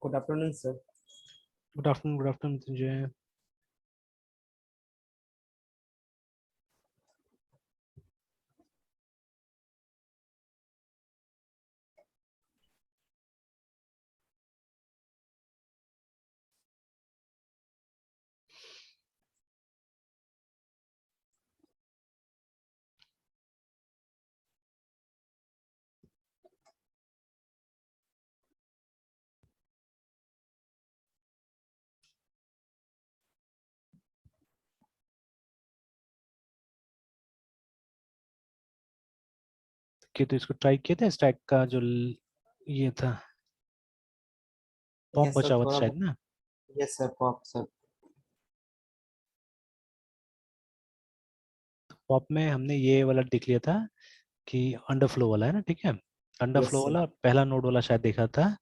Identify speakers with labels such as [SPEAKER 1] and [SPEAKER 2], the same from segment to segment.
[SPEAKER 1] Good afternoon sir.
[SPEAKER 2] Good afternoon Mrityunjay. कि तो इसको ट्राई किया था स्टैक का जो ये था पॉप
[SPEAKER 1] यस सर,
[SPEAKER 2] बचा हुआ था
[SPEAKER 1] थोड़ा
[SPEAKER 2] शायद ना।
[SPEAKER 1] Yes sir, pop sir.
[SPEAKER 2] Pop में हमने ये वाला देख लिया था कि अंडरफ्लो वाला है ना, ठीक है।
[SPEAKER 1] Yes
[SPEAKER 2] underflow
[SPEAKER 1] sir.
[SPEAKER 2] वाला पहला नोड वाला शायद देखा था,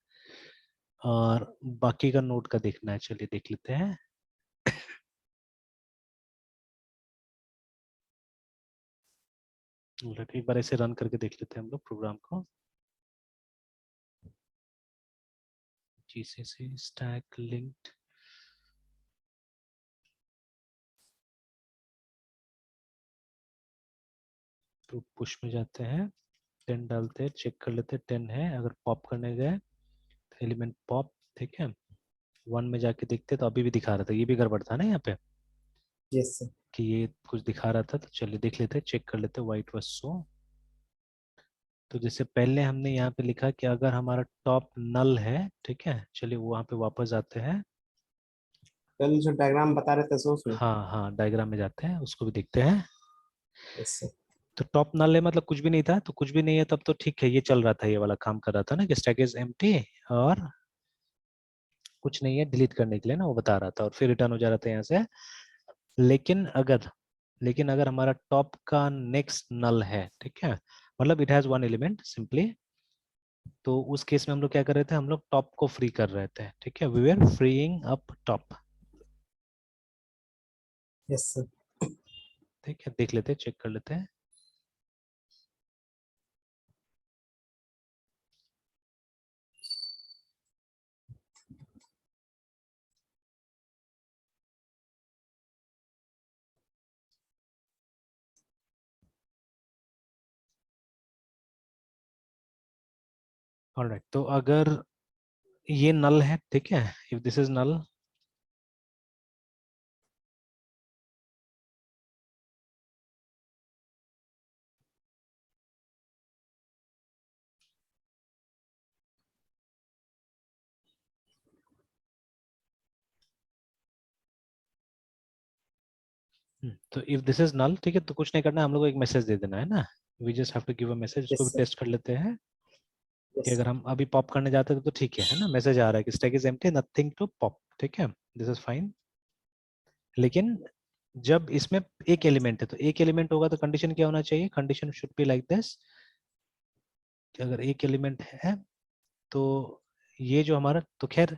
[SPEAKER 2] और बाकी का नोड का देखना है। चलिए देख लेते हैं। एक बार ऐसे रन करके देख लेते हैं हम लोग प्रोग्राम को। जीसीसी स्टैक लिंक्ड, तो पुश में जाते हैं, 10 डालते हैं, चेक कर लेते हैं 10 है। अगर पॉप करने गए तो एलिमेंट पॉप, ठीक है। 1 में जाके देखते तो अभी भी दिखा रहा था, ये भी गड़बड़ था ना यहाँ पे
[SPEAKER 1] यस सर।
[SPEAKER 2] कि ये कुछ दिखा रहा था। तो चलिए देख लेते हैं, चेक कर लेते हैं। वाइट वाज सो, तो जैसे पहले हमने यहाँ पे लिखा कि अगर हमारा टॉप नल है, ठीक है। चलिए वहाँ पे वापस आते हैं।
[SPEAKER 1] कल जो डायग्राम बता रहे थे सो उसमें।
[SPEAKER 2] हाँ हाँ, डायग्राम में जाते हैं, उसको भी देखते हैं।
[SPEAKER 1] Yes sir.
[SPEAKER 2] तो टॉप नल है मतलब कुछ भी नहीं था, तो कुछ भी नहीं है तब तो ठीक है, ये चल रहा था, ये वाला काम कर रहा था ना कि स्टैक इज एम्प्टी और कुछ नहीं है डिलीट करने के लिए ना, वो बता रहा था, और फिर रिटर्न हो जा रहा था यहाँ से। लेकिन अगर हमारा टॉप का नेक्स्ट नल है, ठीक है, मतलब it has one element simply, तो उस केस में हम लोग क्या कर रहे थे, हम लोग टॉप को फ्री कर रहे थे, ठीक है। We were freeing up top,
[SPEAKER 1] yes sir.
[SPEAKER 2] ठीक है। देख लेते हैं, चेक कर लेते हैं। ऑलराइट, तो अगर ये नल है, ठीक है, इफ दिस इज नल, तो इफ दिस इज नल, ठीक है, तो कुछ नहीं करना है, हम लोग को एक मैसेज दे देना है ना। We just have to give a message. उसको
[SPEAKER 1] यस
[SPEAKER 2] भी
[SPEAKER 1] सर।
[SPEAKER 2] टेस्ट कर लेते हैं कि
[SPEAKER 1] यस
[SPEAKER 2] अगर
[SPEAKER 1] सर।
[SPEAKER 2] हम अभी पॉप करने जाते हैं तो ठीक है ना, मैसेज आ रहा है कि stack is empty, nothing to pop, ठीक है, दिस इज फाइन। लेकिन जब इसमें एक एलिमेंट है, तो एक एलिमेंट होगा तो कंडीशन क्या होना चाहिए, condition should be like this, कि अगर एक एलिमेंट है तो ये जो हमारा, तो खैर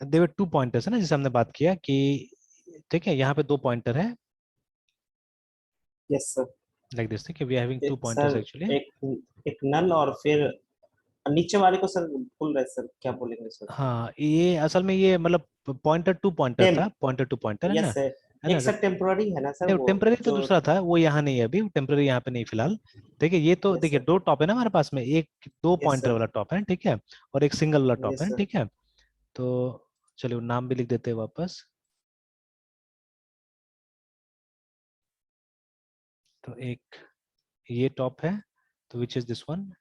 [SPEAKER 2] देवर टू पॉइंटर्स है ना, जैसे हमने बात किया कि, ठीक है, यहाँ पे 2 पॉइंटर है,
[SPEAKER 1] यस सर।
[SPEAKER 2] लाइक दिस, ठीक है, we are having 2 pointers
[SPEAKER 1] sir,
[SPEAKER 2] actually.
[SPEAKER 1] एक नल और फिर नीचे वाले को सर भूल रहे सर, क्या बोलेंगे सर?
[SPEAKER 2] हाँ, ये असल में ये मतलब पॉइंटर टू पॉइंटर
[SPEAKER 1] टेम।
[SPEAKER 2] था, पॉइंटर टू पॉइंटर है ना,
[SPEAKER 1] यस सर।
[SPEAKER 2] है ना।
[SPEAKER 1] एक सर टेम्पोररी है ना सर,
[SPEAKER 2] नहीं,
[SPEAKER 1] वो
[SPEAKER 2] टेम्पररी तो
[SPEAKER 1] जो।
[SPEAKER 2] दूसरा था, वो यहाँ नहीं है अभी, टेम्पररी यहाँ पे नहीं फिलहाल। देखिए ये तो,
[SPEAKER 1] यस
[SPEAKER 2] देखिए
[SPEAKER 1] सर।
[SPEAKER 2] 2 टॉप है ना हमारे पास में, एक 2
[SPEAKER 1] यस
[SPEAKER 2] पॉइंटर
[SPEAKER 1] सर।
[SPEAKER 2] वाला टॉप है, ठीक है, और एक सिंगल वाला टॉप
[SPEAKER 1] यस
[SPEAKER 2] है,
[SPEAKER 1] सर।
[SPEAKER 2] ठीक है। तो चलिए वो नाम भी लिख देते हैं वापस। तो एक ये टॉप है, तो विच इज दिस वन,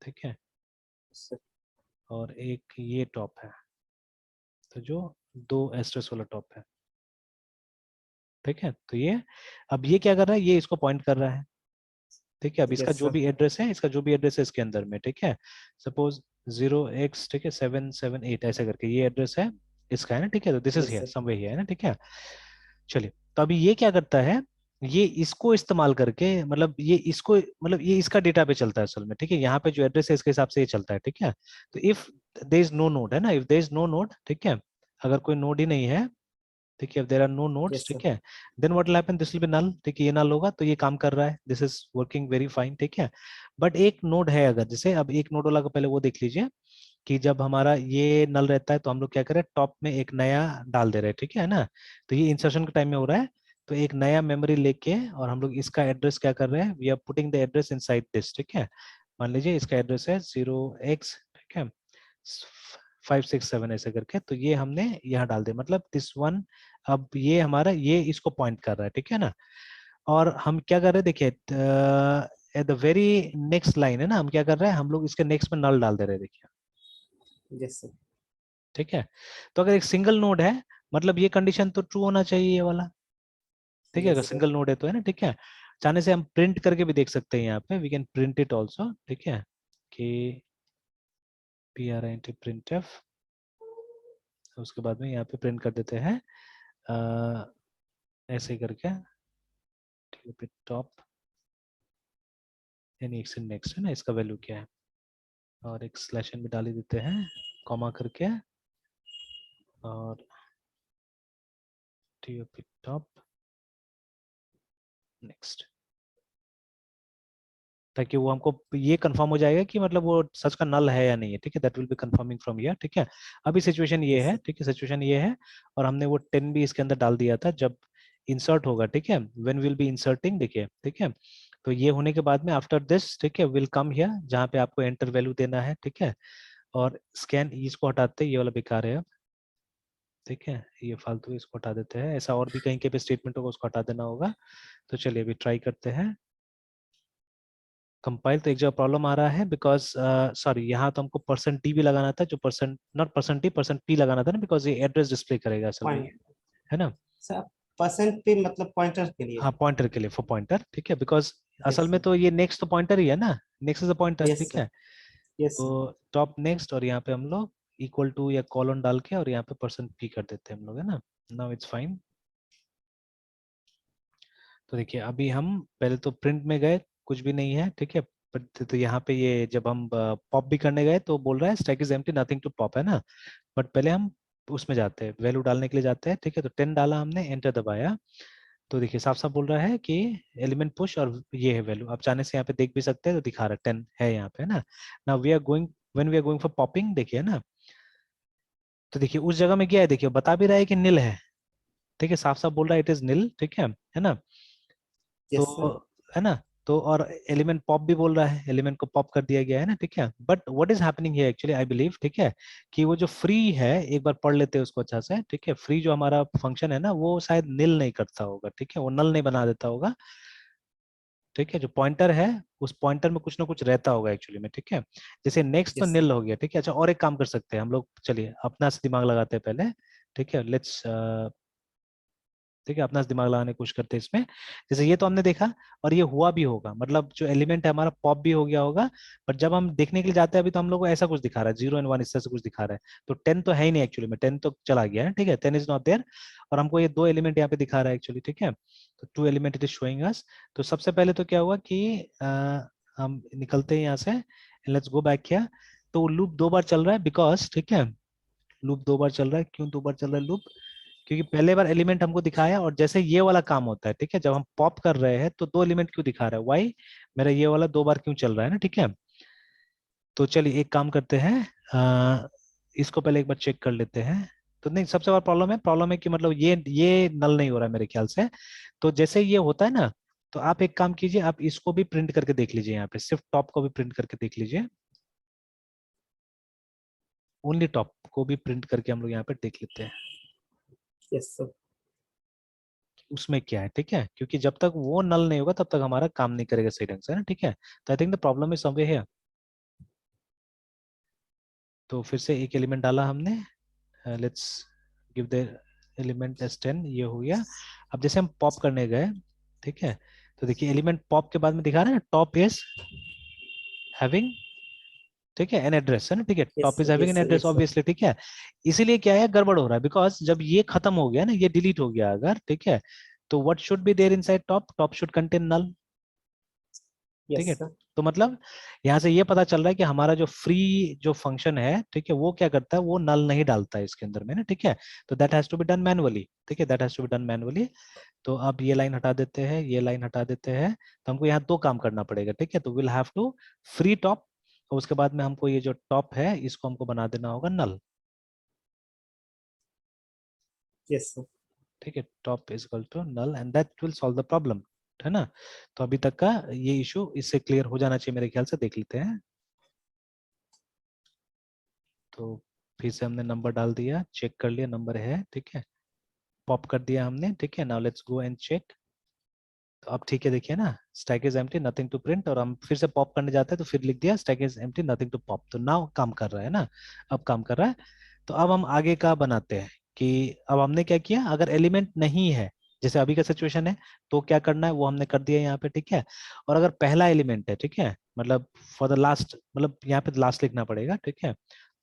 [SPEAKER 2] ठीक है, और एक ये टॉप है, तो जो 2 एस्ट्रेस वाला टॉप है, ठीक है। तो ये, अब ये क्या कर रहा है, ये इसको पॉइंट कर रहा है, ठीक है। अब इसका
[SPEAKER 1] यस
[SPEAKER 2] जो
[SPEAKER 1] सर।
[SPEAKER 2] भी एड्रेस है, इसका जो भी एड्रेस है इसके अंदर में, ठीक है, सपोज 0x, ठीक है, 778 ऐसे करके ये एड्रेस है इसका, है ना, ठीक है। तो this is
[SPEAKER 1] yes
[SPEAKER 2] here
[SPEAKER 1] sir.
[SPEAKER 2] Somewhere here, है ना, ठीक है। चलिए, तो अभी ये क्या करता है, ये इसको इस्तेमाल करके, मतलब ये इसको, मतलब ये इसका डेटा पे चलता है असल में, ठीक है। यहाँ पे जो एड्रेस है इसके हिसाब से ये चलता है, ठीक है। तो if there is no node, है ना, if there is no node, ठीक है, अगर कोई नोड ही नहीं है, ठीक है, there are no nodes,
[SPEAKER 1] yes sir.
[SPEAKER 2] ठीक है, then what will happen, this will be null, ठीक है, ये नल होगा, तो ये काम कर रहा है, this is working very fine, ठीक है। बट एक नोड है अगर, जैसे अब एक नोड वाला को पहले वो देख लीजिए कि जब हमारा ये नल रहता है तो हम लोग क्या करें, टॉप में एक नया डाल दे रहे हैं, ठीक है ना। तो ये इंसर्शन के टाइम में हो रहा है, तो एक नया मेमोरी लेके और हम लोग इसका एड्रेस क्या कर रहे हैं, we are putting the address inside this, ठीक है। मान लीजिए इसका एड्रेस है 0x, ठीक है, 567 ऐसे करके, तो ये हमने यहाँ डाल दिया, मतलब दिस वन। अब ये हमारा ये इसको पॉइंट कर रहा है, ठीक है ना। और हम क्या कर रहे हैं, देखिए at the very next line है ना, हम क्या कर रहे हैं, हम लोग इसके नेक्स्ट में नल डाल दे रहे हैं, देखिए,
[SPEAKER 1] यस सर।
[SPEAKER 2] ठीक है। तो अगर एक सिंगल नोड है, मतलब ये कंडीशन तो ट्रू होना चाहिए ये वाला, ठीक है, अगर
[SPEAKER 1] यस सर।
[SPEAKER 2] सिंगल नोड है तो, है ना, ठीक है। चाहने से हम प्रिंट करके भी देख सकते हैं, यहाँ पे we can print it also, ठीक है, कि print उसके बाद में यहाँ पे प्रिंट कर देते हैं ऐसे करके, ठीक है, टॉप यानी एक्स नेक्स्ट है ना, इसका वैल्यू क्या है, और एक स्लैश एन भी डाल ही देते हैं कॉमा करके, और टॉप नेक्स्ट, ताकि वो हमको ये कंफर्म हो जाएगा कि मतलब वो सच का नल है या नहीं है, ठीक है, that will be confirming from here, ठीक है। अभी सिचुएशन ये
[SPEAKER 1] यस
[SPEAKER 2] है,
[SPEAKER 1] सर।
[SPEAKER 2] ठीक है, सिचुएशन ये है, और हमने वो 10 भी इसके अंदर डाल दिया था जब इंसर्ट होगा, ठीक है, व्हेन विल बी इंसर्टिंग, देखिए, ठीक है। तो ये होने के बाद में आफ्टर दिस, ठीक है, विल कम हियर जहाँ पे आपको एंटर वैल्यू देना है, ठीक है, और स्कैन इसको हटाते हैं, ये वाला बेकार है अब, ठीक है, ये फालतू इसको हटा देते हैं, ऐसा और भी कहीं के पे स्टेटमेंट होगा उसको हटा देना होगा। तो चलिए अभी ट्राई करते हैं कंपाइल। तो एक जगह प्रॉब्लम आ रहा है बिकॉज सॉरी, यहाँ तो हमको परसेंट टी भी लगाना था, जो percent not percent T percent P लगाना था ना, बिकॉज ये एड्रेस डिस्प्ले करेगा असल में ये,
[SPEAKER 1] पॉइंट
[SPEAKER 2] है ना।
[SPEAKER 1] सर, परसेंट पे मतलब पॉइंटर के लिए।
[SPEAKER 2] हाँ पॉइंटर के लिए, फॉर पॉइंटर, ठीक है, बिकॉज
[SPEAKER 1] यस
[SPEAKER 2] असल में
[SPEAKER 1] सर।
[SPEAKER 2] तो ये नेक्स्ट तो पॉइंटर ही है ना, next is a pointer,
[SPEAKER 1] yes
[SPEAKER 2] ठीक
[SPEAKER 1] सर।
[SPEAKER 2] है।
[SPEAKER 1] यस
[SPEAKER 2] तो
[SPEAKER 1] सर।
[SPEAKER 2] टॉप नेक्स्ट, और यहाँ पे हम लोग इक्वल टू या कॉलन डाल के और यहाँ पे परसेंट पी कर देते हैं हम लोग, है ना। Now it's fine. तो देखिए अभी हम पहले तो प्रिंट में गए, कुछ भी नहीं है, ठीक है, तो यहाँ पे ये जब हम पॉप भी करने गए तो बोल रहा है stack is empty nothing to pop, है ना। बट पहले हम उसमें जाते हैं, वैल्यू डालने के लिए जाते हैं, ठीक है। तो 10 डाला हमने, एंटर दबाया, तो देखिए साफ साफ बोल रहा है कि एलिमेंट पुश, और ये है वैल्यू, आप चाहने से यहाँ पे देख भी सकते हैं, तो दिखा रहा है 10 है यहाँ पे, है ना। Now we are going, when we are going for popping, देखिए ना, तो देखिए उस जगह में क्या है, देखिए बता भी रहा है कि नील है, ठीक है, साफ साफ बोल रहा है इट इज नील, ठीक है ना। तो
[SPEAKER 1] यस सर।
[SPEAKER 2] है ना, तो और एलिमेंट पॉप भी बोल रहा है, एलिमेंट को पॉप कर दिया गया है ना, ठीक है। But what is happening here actually I believe, ठीक है, कि वो जो फ्री है, एक बार पढ़ लेते हैं उसको अच्छा से, ठीक है। फ्री जो हमारा फंक्शन है ना, वो शायद नील नहीं करता होगा, ठीक है, वो नल नहीं बना देता होगा, ठीक है। जो पॉइंटर है उस पॉइंटर में कुछ ना कुछ रहता होगा एक्चुअली में, ठीक है। जैसे नेक्स्ट तो
[SPEAKER 1] यस सर।
[SPEAKER 2] नील हो गया, ठीक है। अच्छा और एक काम कर सकते हैं हम लोग, चलिए अपना से दिमाग लगाते हैं पहले, ठीक है, लेट्स, ठीक है, अपना दिमाग लगाने की कोशिश करते हैं इसमें। जैसे ये तो हमने देखा, और ये हुआ भी होगा, मतलब जो एलिमेंट है हमारा पॉप भी हो गया होगा, पर जब हम देखने के लिए जाते हैं अभी तो हम लोग को ऐसा कुछ दिखा रहा है, 0 और 1 इस तरह से कुछ दिखा रहा है, तो 10 तो है ही नहीं एक्चुअली में, 10 तो चला गया है, ठीक है, 10 इज नॉट देयर, और हमको ये दो एलिमेंट यहाँ पे दिखा रहा है एक्चुअली, ठीक है। तो 2 element it is showing us. तो सबसे पहले तो क्या हुआ कि हम निकलते हैं यहाँ से, लेट्स गो बैक किया, तो लूप 2 बार चल रहा है बिकॉज, ठीक है, लूप 2 बार चल रहा है, क्यों 2 बार चल रहा है लूप, क्योंकि पहले बार एलिमेंट हमको दिखाया, और जैसे ये वाला काम होता है, ठीक है, जब हम पॉप कर रहे हैं तो 2 एलिमेंट क्यों दिखा रहा है, वाई, मेरा ये वाला 2 बार क्यों चल रहा है ना, ठीक है। तो चलिए एक काम करते हैं, इसको पहले एक बार चेक कर लेते हैं। तो नहीं, सबसे बड़ा प्रॉब्लम है कि मतलब ये नल नहीं हो रहा है मेरे ख्याल से। तो जैसे ये होता है ना, तो आप एक काम कीजिए, आप इसको भी प्रिंट करके देख लीजिए, यहाँ पे सिर्फ टॉप को भी प्रिंट करके देख लीजिए, ओनली टॉप को भी प्रिंट करके हम लोग यहाँ पे देख लेते हैं
[SPEAKER 1] यस सर।
[SPEAKER 2] उसमें क्या है, ठीक है, क्योंकि जब तक वो नल नहीं होगा तब तक हमारा काम नहीं करेगा सही ढंग से ना, ठीक है। तो I think the problem is somewhere here. तो फिर से एक एलिमेंट डाला हमने, let's give the element S 10, ये हो गया। अब जैसे हम पॉप करने गए, ठीक है, तो देखिए एलिमेंट पॉप के बाद में दिखा रहा है ना, टॉप इज हैविंग, ठीक है, एन एड्रेस, है ना, ठीक है,
[SPEAKER 1] yes
[SPEAKER 2] top is
[SPEAKER 1] sir.
[SPEAKER 2] Having
[SPEAKER 1] yes
[SPEAKER 2] an
[SPEAKER 1] sir.
[SPEAKER 2] Address
[SPEAKER 1] yes sir.
[SPEAKER 2] Obviously, ठीक है। इसीलिए क्या है, गड़बड़ हो रहा है, बिकॉज जब ये खत्म हो गया ना, ये डिलीट हो गया अगर, ठीक है, तो what should be there inside top, top should contain null, ठीक
[SPEAKER 1] यस
[SPEAKER 2] है।
[SPEAKER 1] सर।
[SPEAKER 2] तो मतलब यहाँ से ये पता चल रहा है कि हमारा जो फ्री जो फंक्शन है, ठीक है, वो क्या करता है, वो नल नहीं डालता है इसके अंदर में ना, ठीक है। तो that has to be done manually, ठीक है, that has to be done manually. तो अब ये लाइन हटा देते हैं, ये लाइन हटा देते हैं, तो हमको यहाँ 2 काम करना पड़ेगा, ठीक है। तो will have to free top, और उसके बाद में हमको ये जो टॉप है इसको हमको बना देना होगा नल।
[SPEAKER 1] Yes sir.
[SPEAKER 2] ठीक है, top is equal to null and that will solve the problem, है ना। तो अभी तक का ये इशू इससे क्लियर हो जाना चाहिए मेरे ख्याल से। देख लेते हैं। तो फिर से हमने नंबर डाल दिया, चेक कर लिया नंबर है, ठीक है, पॉप कर दिया हमने, ठीक है। Now let's go and check. तो अब ठीक है, देखिए ना, stack is empty nothing to print, और हम फिर से पॉप करने जाते हैं तो फिर लिख दिया stack is empty nothing to pop. तो नाउ काम कर रहा है ना, अब काम कर रहा है। तो अब हम आगे का बनाते हैं कि अब हमने क्या किया, अगर एलिमेंट नहीं है जैसे अभी का सिचुएशन है तो क्या करना है वो हमने कर दिया यहाँ पे, ठीक है। और अगर पहला एलिमेंट है, ठीक है, मतलब फॉर द लास्ट, मतलब यहाँ पे लास्ट लिखना पड़ेगा, ठीक है,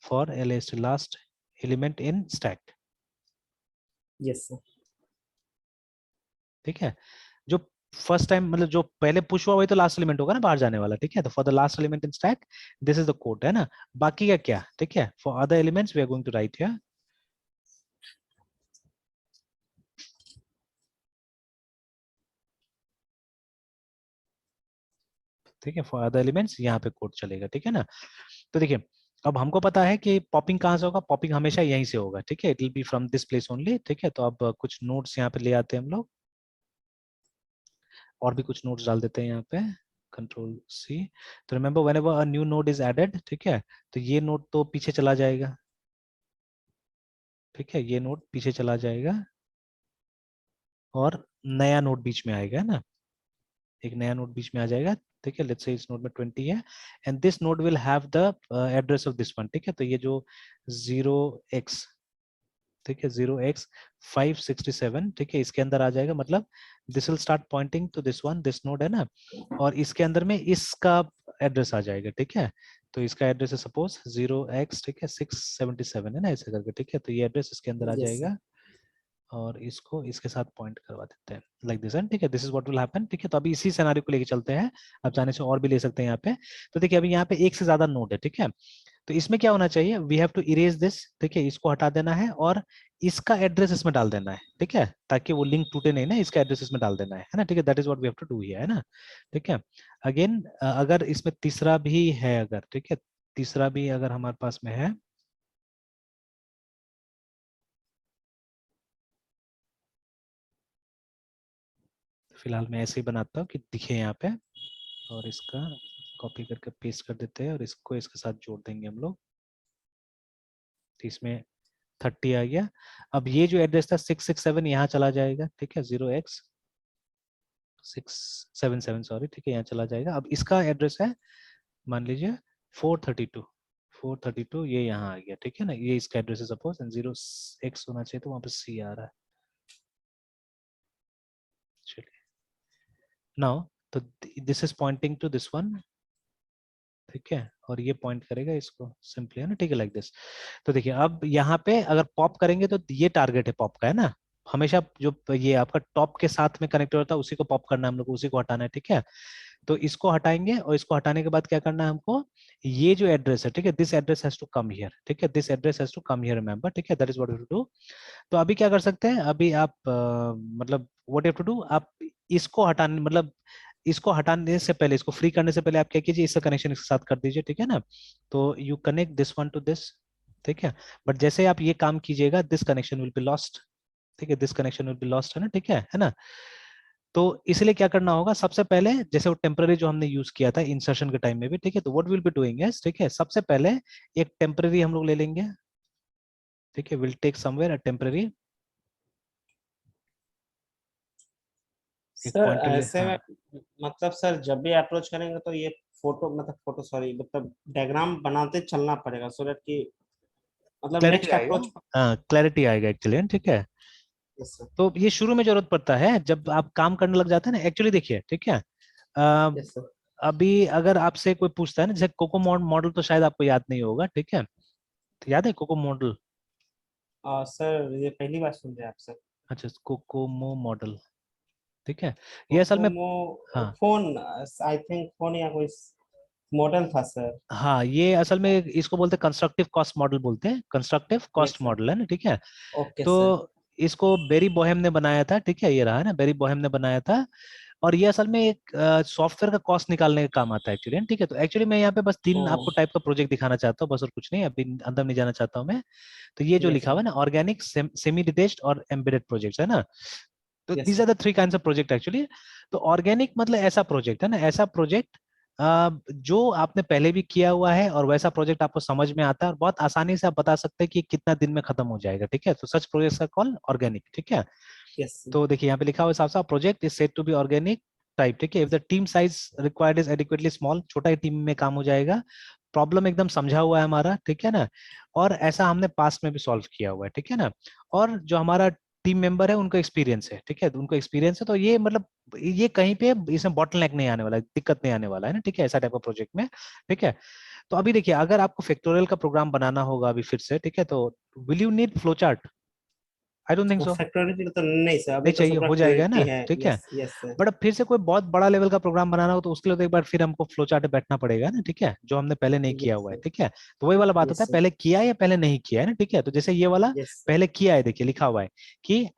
[SPEAKER 2] for last element in stack,
[SPEAKER 1] yes sir.
[SPEAKER 2] ठीक है। जो फर्स्ट टाइम मतलब जो पहले पुश हुआ वही तो लास्ट एलिमेंट होगा ना बाहर जाने वाला, ठीक है। तो for the last element in stack this is the code, है ना। बाकी का क्या, ठीक है, for other elements we are going to write here, ठीक है, फॉर अदर एलिमेंट्स यहाँ पे कोड चलेगा, ठीक है ना। तो देखिए अब हमको पता है कि पॉपिंग कहाँ से होगा, पॉपिंग हमेशा यहीं से होगा, ठीक है, it will be from this place only, ठीक है। तो अब कुछ नोट्स यहाँ पे ले आते हैं हम लोग, और भी कुछ नोट्स डाल देते हैं यहाँ पे, कंट्रोल सी। तो remember whenever a new node is added, ठीक है, तो ये नोड तो पीछे चला जाएगा, ठीक है, ये नोड पीछे चला जाएगा और नया नोड बीच में आएगा, है ना, एक नया नोड बीच में आ जाएगा, ठीक है। लेट्स से इस नोड में 20 है and this node will have the address of this one, ठीक है। तो ये जो 0x, ठीक है, 0x567, ठीक है, इसके अंदर आ जाएगा, मतलब this will start pointing to this one, this node है ना, और इसके अंदर में इसका एड्रेस आ जाएगा, ठीक है। तो इसका एड्रेस है सपोज 0x, ठीक है, 677 है ना, ऐसे करके, ठीक है। तो ये एड्रेस इसके अंदर आ
[SPEAKER 1] यस सर।
[SPEAKER 2] जाएगा और इसको इसके साथ पॉइंट करवा देते हैं लाइक दिस, ठीक है। This is what will happen, ठीक है। तो अभी इसी सिनेरियो को लेके चलते हैं, अब चाहने से और भी ले सकते हैं यहाँ पे। तो देखिए अभी यहाँ पे एक से ज्यादा नोड है, ठीक है। तो इसमें क्या होना चाहिए, we have to erase this, ठीक है, इसको हटा देना है और इसका एड्रेस इसमें डाल देना है, ठीक है, ताकि वो लिंक टूटे नहीं ना, इसका एड्रेस इसमें डाल देना है ना, ठीक है। That is what we have to do here, है ना, ठीक है। अगेन अगर इसमें तीसरा भी है अगर, ठीक है, तीसरा भी अगर हमारे पास में है, फिलहाल मैं ऐसे ही बनाता हूँ कि दिखे यहाँ पे, और इसका कॉपी करके पेस्ट कर देते हैं और इसको इसके साथ जोड़ देंगे हम लोग। तो इसमें 30 आ गया। अब ये जो एड्रेस था 667 यहाँ चला जाएगा, ठीक है, 0x677, सॉरी, ठीक है, यहाँ चला जाएगा। अब इसका एड्रेस है मान लीजिए 432, 432 ये यहाँ आ गया, ठीक है ना, ये इसका एड्रेस है सपोज, 0x होना चाहिए तो वहां पे C आ रहा है। चलिए नाउ तो this is pointing to this one, ठीक है, और ये पॉइंट करेगा इसको सिंपली, है ना, ठीक है, लाइक दिस। तो देखिए अब यहाँ पे अगर पॉप करेंगे तो ये टारगेट है पॉप का, है ना, हमेशा जो ये आपका टॉप के साथ में कनेक्ट होता है उसी को पॉप करना है हम लोग, उसी को हटाना है, ठीक है। तो इसको हटाएंगे और इसको हटाने के बाद क्या करना है हमको, ये जो एड्रेस है, ठीक है, this address has to come here, ठीक है, this address has to come here, remember, ठीक है, that is what we do. तो अभी क्या कर सकते हैं, अभी आप मतलब what you have to do, आप इसको हटाने मतलब इसको हटाने से पहले, इसको फ्री करने से पहले आप क्या कीजिए, इसका कनेक्शन इसके साथ कर दीजिए, ठीक है ना। तो you connect this one two this, ठीक है, बट जैसे आप ये काम कीजिएगा this connection will be lost, ठीक है, this connection will be lost, है ना, ठीक है ना। तो इसलिए क्या करना होगा, सबसे पहले जैसे वो टेम्पररी जो हमने यूज किया था इंसर्शन के टाइम में भी, ठीक है, तो व्हाट विल बी डूइंग है, ठीक है, सबसे पहले एक टेम्पररी हम लोग ले लेंगे, ठीक है, will take somewhere a temporary, एक
[SPEAKER 1] सर
[SPEAKER 2] पॉइंटर ले,
[SPEAKER 1] ऐसे
[SPEAKER 2] हाँ।
[SPEAKER 1] में मतलब सर जब भी अप्रोच करेंगे तो ये फोटो सॉरी मतलब डायग्राम बनाते चलना पड़ेगा सो दैट कि मतलब
[SPEAKER 2] क्लैरिटी
[SPEAKER 1] नेक्स्ट
[SPEAKER 2] आएगा,
[SPEAKER 1] अप्रोच।
[SPEAKER 2] हाँ क्लैरिटी आएगा एक्चुअली, ठीक है।
[SPEAKER 1] Yes sir.
[SPEAKER 2] तो ये शुरू में जरूरत पड़ता है जब आप काम करने लग जाते हैं ना, एक्चुअली देखिए, ठीक है। अ,
[SPEAKER 1] यस सर।
[SPEAKER 2] अभी अगर आपसे कोई पूछता है ना, जैसे कोको मॉडल तो शायद आपको याद नहीं होगा, ठीक है, तो याद है कोको मॉडल,
[SPEAKER 1] सर ये पहली बार सुन रहे हैं आप सर।
[SPEAKER 2] अच्छा कोकोमो मॉडल, ठीक है, ये असल में,
[SPEAKER 1] कोकोमो
[SPEAKER 2] हाँ
[SPEAKER 1] फोन, आई थिंक फोन या कोई मॉडल था सर।
[SPEAKER 2] हाँ, ये असल में इसको बोलते हैं कंस्ट्रक्टिव कॉस्ट मॉडल, बोलते हैं constructive
[SPEAKER 1] yes
[SPEAKER 2] cost
[SPEAKER 1] sir.
[SPEAKER 2] Model, है ना, ठीक है।
[SPEAKER 1] ओके
[SPEAKER 2] तो
[SPEAKER 1] सर।
[SPEAKER 2] इसको बेरी बोहेम ने बनाया था, ठीक है, ये रहा है ना, बेरी बोहेम ने बनाया था। और ये असल में एक सॉफ्टवेयर का कॉस्ट निकालने का काम आता है एक्चुअली, ठीक है। तो एक्चुअली मैं यहाँ पे बस 3
[SPEAKER 1] ओ
[SPEAKER 2] आपको टाइप का प्रोजेक्ट दिखाना चाहता हूँ बस, और कुछ नहीं, अभी अंदर नहीं जाना चाहता हूँ मैं। तो ये जो
[SPEAKER 1] यस
[SPEAKER 2] लिखा हुआ
[SPEAKER 1] सर,
[SPEAKER 2] है ना, ऑर्गेनिक, सेमी डिटेच्ड और एम्बेडेड प्रोजेक्ट्स है ना, तो
[SPEAKER 1] yes
[SPEAKER 2] these
[SPEAKER 1] sir,
[SPEAKER 2] are the 3 kinds of project actually. तो ऑर्गेनिक मतलब ऐसा प्रोजेक्ट है ना, ऐसा प्रोजेक्ट जो आपने पहले भी किया हुआ है और वैसा प्रोजेक्ट आपको समझ में आता है और बहुत आसानी से आप बता सकते हैं कि कितना दिन में खत्म हो जाएगा, ठीक है। तो सच प्रोजेक्ट का कॉल ऑर्गेनिक, ठीक है।
[SPEAKER 1] यस
[SPEAKER 2] तो देखिए यहाँ पे लिखा हुआ साफ साफ, project is said to be organic type, ठीक है, if the team size required is adequately small, छोटा ही टीम में काम हो जाएगा, प्रॉब्लम एकदम समझा हुआ है हमारा, ठीक है ना, और ऐसा हमने पास्ट में भी सॉल्व किया हुआ है, ठीक है ना, और जो हमारा टीम मेंबर है उनका एक्सपीरियंस है, ठीक है, तो उनको एक्सपीरियंस है, तो ये मतलब ये कहीं पे इसमें बॉटलनेक नहीं आने वाला है, दिक्कत नहीं आने वाला है ना, ठीक है, ऐसा टाइप का प्रोजेक्ट में, ठीक है। तो अभी देखिए, अगर आपको फैक्टोरियल का प्रोग्राम बनाना होगा अभी फिर से, ठीक है, तो will you need flow chart? I don't think
[SPEAKER 1] वो
[SPEAKER 2] सो।
[SPEAKER 1] फैक्टोरियल तो नहीं सर, अभी
[SPEAKER 2] नहीं
[SPEAKER 1] तो
[SPEAKER 2] चाहिए,
[SPEAKER 1] सब
[SPEAKER 2] हो जाएगा
[SPEAKER 1] क्लियरिटी
[SPEAKER 2] ना,
[SPEAKER 1] है।
[SPEAKER 2] ठीक है।
[SPEAKER 1] यस यस सर,
[SPEAKER 2] बट अब फिर से कोई बहुत बड़ा लेवल का प्रोग्राम बनाना हो तो उसके लिए तो एक बार फिर हमको फ्लो चार्ट पे बैठना पड़ेगा ना, ठीक है, जो हमने पहले नहीं किया
[SPEAKER 1] यस
[SPEAKER 2] हुआ है,
[SPEAKER 1] सर,
[SPEAKER 2] ठीक है। तो वही वाला बात होता
[SPEAKER 1] यस
[SPEAKER 2] है,
[SPEAKER 1] सर,
[SPEAKER 2] पहले किया है या पहले नहीं किया है ना, ठीक है। तो जैसे ये वाला
[SPEAKER 1] यस सर,
[SPEAKER 2] पहले किया है, देखिए लिखा हुआ है कि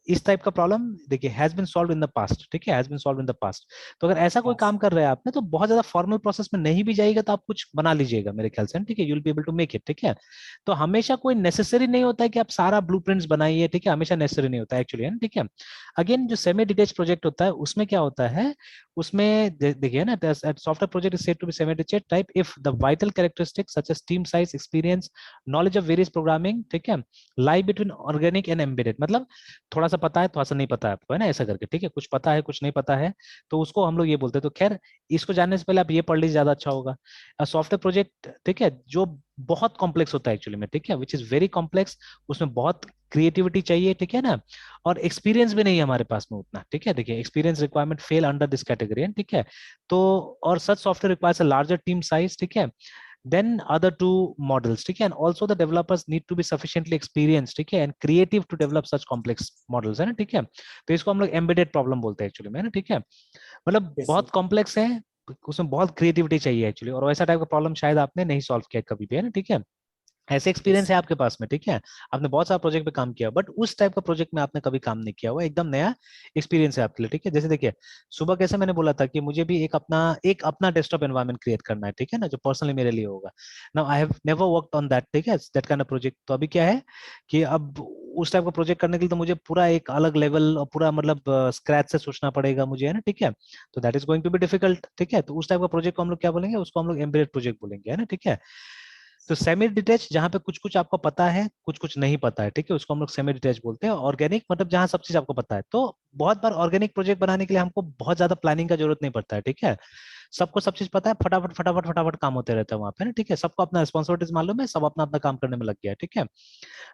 [SPEAKER 2] इस टाइप का प्रॉब्लम देखिए has been solved in the past, ठीक है, has been solved in the past. तो अगर ऐसा कोई काम
[SPEAKER 1] पास,
[SPEAKER 2] कर रहे हैं आपने, तो बहुत ज्यादा फॉर्मल प्रोसेस में नहीं भी जाइएगा तो आप कुछ बना लीजिएगा मेरे ख्याल से, ठीक है, you will be able to make it, ठीक है। तो हमेशा कोई नेसेसरी नहीं होता है कि आप सारा ब्लूप्रिंट्स बनाइए, ठीक है, हमेशा नेसेसरी नहीं होता है एक्चुअली, है ना, ठीक है। अगेन जो सेमी डिटेच प्रोजेक्ट होता है उसमें क्या होता है, उसमें देखिए ना, software project is said to be semi detach type if the vital characteristics such as team size, experience, knowledge of various programming, ठीक है, lie between organic and embedded, मतलब थोड़ा सा पता है थोड़ा सा नहीं पता है आपको, है ना, ऐसा करके, ठीक है, कुछ पता है कुछ नहीं पता है, तो उसको हम लोग ये बोलते हैं। तो खैर, इसको जानने से पहले आप ये पढ़ लीजिए, ज्यादा अच्छा होगा। सॉफ्टवेयर प्रोजेक्ट, ठीक है, जो बहुत कॉम्प्लेक्स होता है एक्चुअली में, ठीक है, विच इज वेरी कॉम्प्लेक्स, उसमें बहुत क्रिएटिविटी चाहिए, ठीक है ना, और एक्सपीरियंस भी नहीं है हमारे पास में उतना, ठीक है। देखिए, experience requirement fall under this category, ठीक है। तो और such software requires a larger team size, ठीक है, then other two models, ठीक है, and also the developers need to be sufficiently experienced, ठीक है, and creative to develop such complex models, है ना, ठीक है। तो इसको हम लोग एम्बेडेड प्रॉब्लम बोलते हैं एक्चुअली में, है ना, ठीक है, मतलब
[SPEAKER 1] यस
[SPEAKER 2] बहुत
[SPEAKER 1] सर,
[SPEAKER 2] कॉम्प्लेक्स है, उसमें बहुत क्रिएटिविटी चाहिए एक्चुअली, और वैसा टाइप का प्रॉब्लम शायद आपने नहीं सॉल्व किया कभी भी, है ना, ठीक है। ऐसे
[SPEAKER 1] यस
[SPEAKER 2] एक्सपीरियंस है आपके पास में, ठीक है, आपने बहुत सारा प्रोजेक्ट पे काम किया, बट उस टाइप का प्रोजेक्ट में आपने कभी काम नहीं किया हुआ, एकदम नया एक्सपीरियंस है आपके लिए, ठीक है। जैसे देखिए, सुबह कैसे मैंने बोला था कि मुझे भी एक अपना डेस्कटॉप एनवायरनमेंट क्रिएट करना है, ठीक है ना, जो पर्सनली मेरे लिए होगा। Now I have never worked on that, ठीक है, दैट काइंड ऑफ प्रोजेक्ट। तो अभी क्या है कि अब उस टाइप का प्रोजेक्ट करने के लिए तो मुझे पूरा एक अलग लेवल और पूरा मतलब स्क्रैच से सोचना पड़ेगा मुझे, है ना, ठीक है। तो that is going to be difficult, ठीक है। तो उस टाइप का प्रोजेक्ट को हम लोग क्या बोलेंगे, उसको हम लोग एम्बेडेड प्रोजेक्ट बोलेंगे, है ना, ठीक है। तो सेमी डिटेच जहाँ पे कुछ कुछ आपको पता है कुछ कुछ नहीं पता है, ठीक है, उसको हम लोग सेमी डिटेच बोलते हैं। ऑर्गेनिक मतलब जहाँ सब चीज आपको पता है। तो बहुत बार ऑर्गेनिक प्रोजेक्ट बनाने के लिए हमको बहुत ज्यादा प्लानिंग का जरूरत नहीं पड़ता है, ठीक है, सबको सब चीज पता है, फटाफट फटाफट फटाफट काम होते रहता है वहां पे ना, ठीक है, सबको अपना रिस्पॉन्सिबिलिटीज मालूम है, सब अपना अपना काम करने में लग गया है, ठीक है।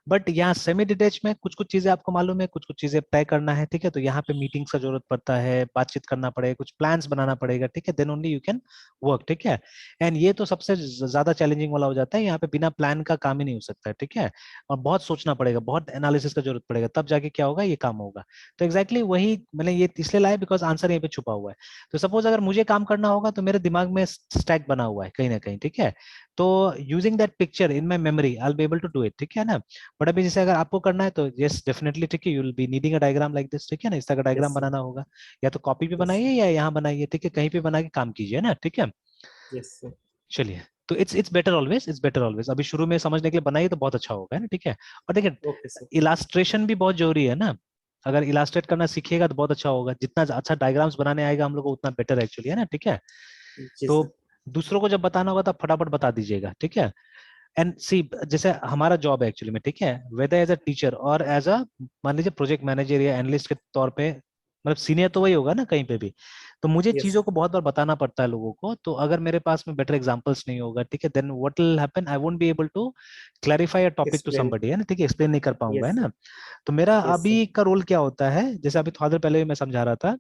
[SPEAKER 2] बट यहाँ सेमी डिटेच में कुछ कुछ चीजें आपको मालूम है, कुछ कुछ चीजें तय करना है, ठीक है, तो यहाँ पे मीटिंग्स का जरूरत पड़ता है, बातचीत करना पड़ेगा, कुछ प्लान्स बनाना पड़ेगा, ठीक है, then only you can work, ठीक है। एंड ये तो सबसे ज्यादा चैलेंजिंग वाला हो जाता है, यहाँ पे बिना प्लान का काम ही नहीं हो सकता है, ठीक है, और बहुत सोचना पड़ेगा, बहुत एनालिसिस का जरूरत पड़ेगा, तब जाके क्या होगा, ये काम होगा। तो एग्जैक्टली वही मैंने ये इसलिए लाया बिकॉज आंसर यहीं पे छुपा हुआ है। तो सपोज अगर मुझे काम करना होगा तो मेरे दिमाग में स्टैक बना हुआ है कहीं ना कहीं, ठीक है, तो using that picture in my memory I will be able to do it, ठीक है ना। बट अभी जैसे अगर आपको करना है तो यस डेफिनेटली, ठीक है, you will be needing a diagram like this, ठीक है ना, इस तरह का
[SPEAKER 1] यस
[SPEAKER 2] डायग्राम
[SPEAKER 1] सर,
[SPEAKER 2] बनाना होगा, या तो कॉपी पे
[SPEAKER 1] यस
[SPEAKER 2] बनाइए या यहाँ बनाइए, ठीक है, कहीं पे बना के काम कीजिए ना, ठीक है।
[SPEAKER 1] यस सर,
[SPEAKER 2] चलिए, तो it's better always, it's better always, अभी शुरू में समझने के लिए बनाइए तो बहुत अच्छा होगा, है ना, ठीक है। और देखिए,
[SPEAKER 1] ओके सर,
[SPEAKER 2] इलास्ट्रेशन भी बहुत जरूरी है ना, अगर इलास्ट्रेट करना सीखिएगा तो बहुत अच्छा होगा, जितना अच्छा डायग्राम्स बनाने आएगा हम लोग को उतना बेटर एक्चुअली, है ना, ठीक है।
[SPEAKER 1] जी
[SPEAKER 2] तो
[SPEAKER 1] सर,
[SPEAKER 2] दूसरों को जब बताना होगा तो फटाफट बता दीजिएगा, ठीक है। एंड सी, जैसे हमारा जॉब है एक्चुअली में, ठीक है, वेदर एज अ टीचर और एज अ मान लीजिए प्रोजेक्ट मैनेजर या एनालिस्ट के तौर पे, मतलब सीनियर तो वही होगा ना कहीं पे भी, तो मुझे
[SPEAKER 1] यस
[SPEAKER 2] चीजों को बहुत बार बताना पड़ता है लोगों को, तो अगर मेरे पास में बेटर एग्जांपल्स नहीं होगा, ठीक है, then what will happen, I won't be able to clarify a topic to
[SPEAKER 1] explain,
[SPEAKER 2] somebody, है ना, ठीक है, एक्सप्लेन नहीं कर पाऊंगा, है
[SPEAKER 1] यस
[SPEAKER 2] ना।
[SPEAKER 1] सर,
[SPEAKER 2] तो मेरा
[SPEAKER 1] यस सर,
[SPEAKER 2] अभी का रोल क्या होता है, जैसे अभी थोड़ा देर पहले भी मैं समझा रहा था,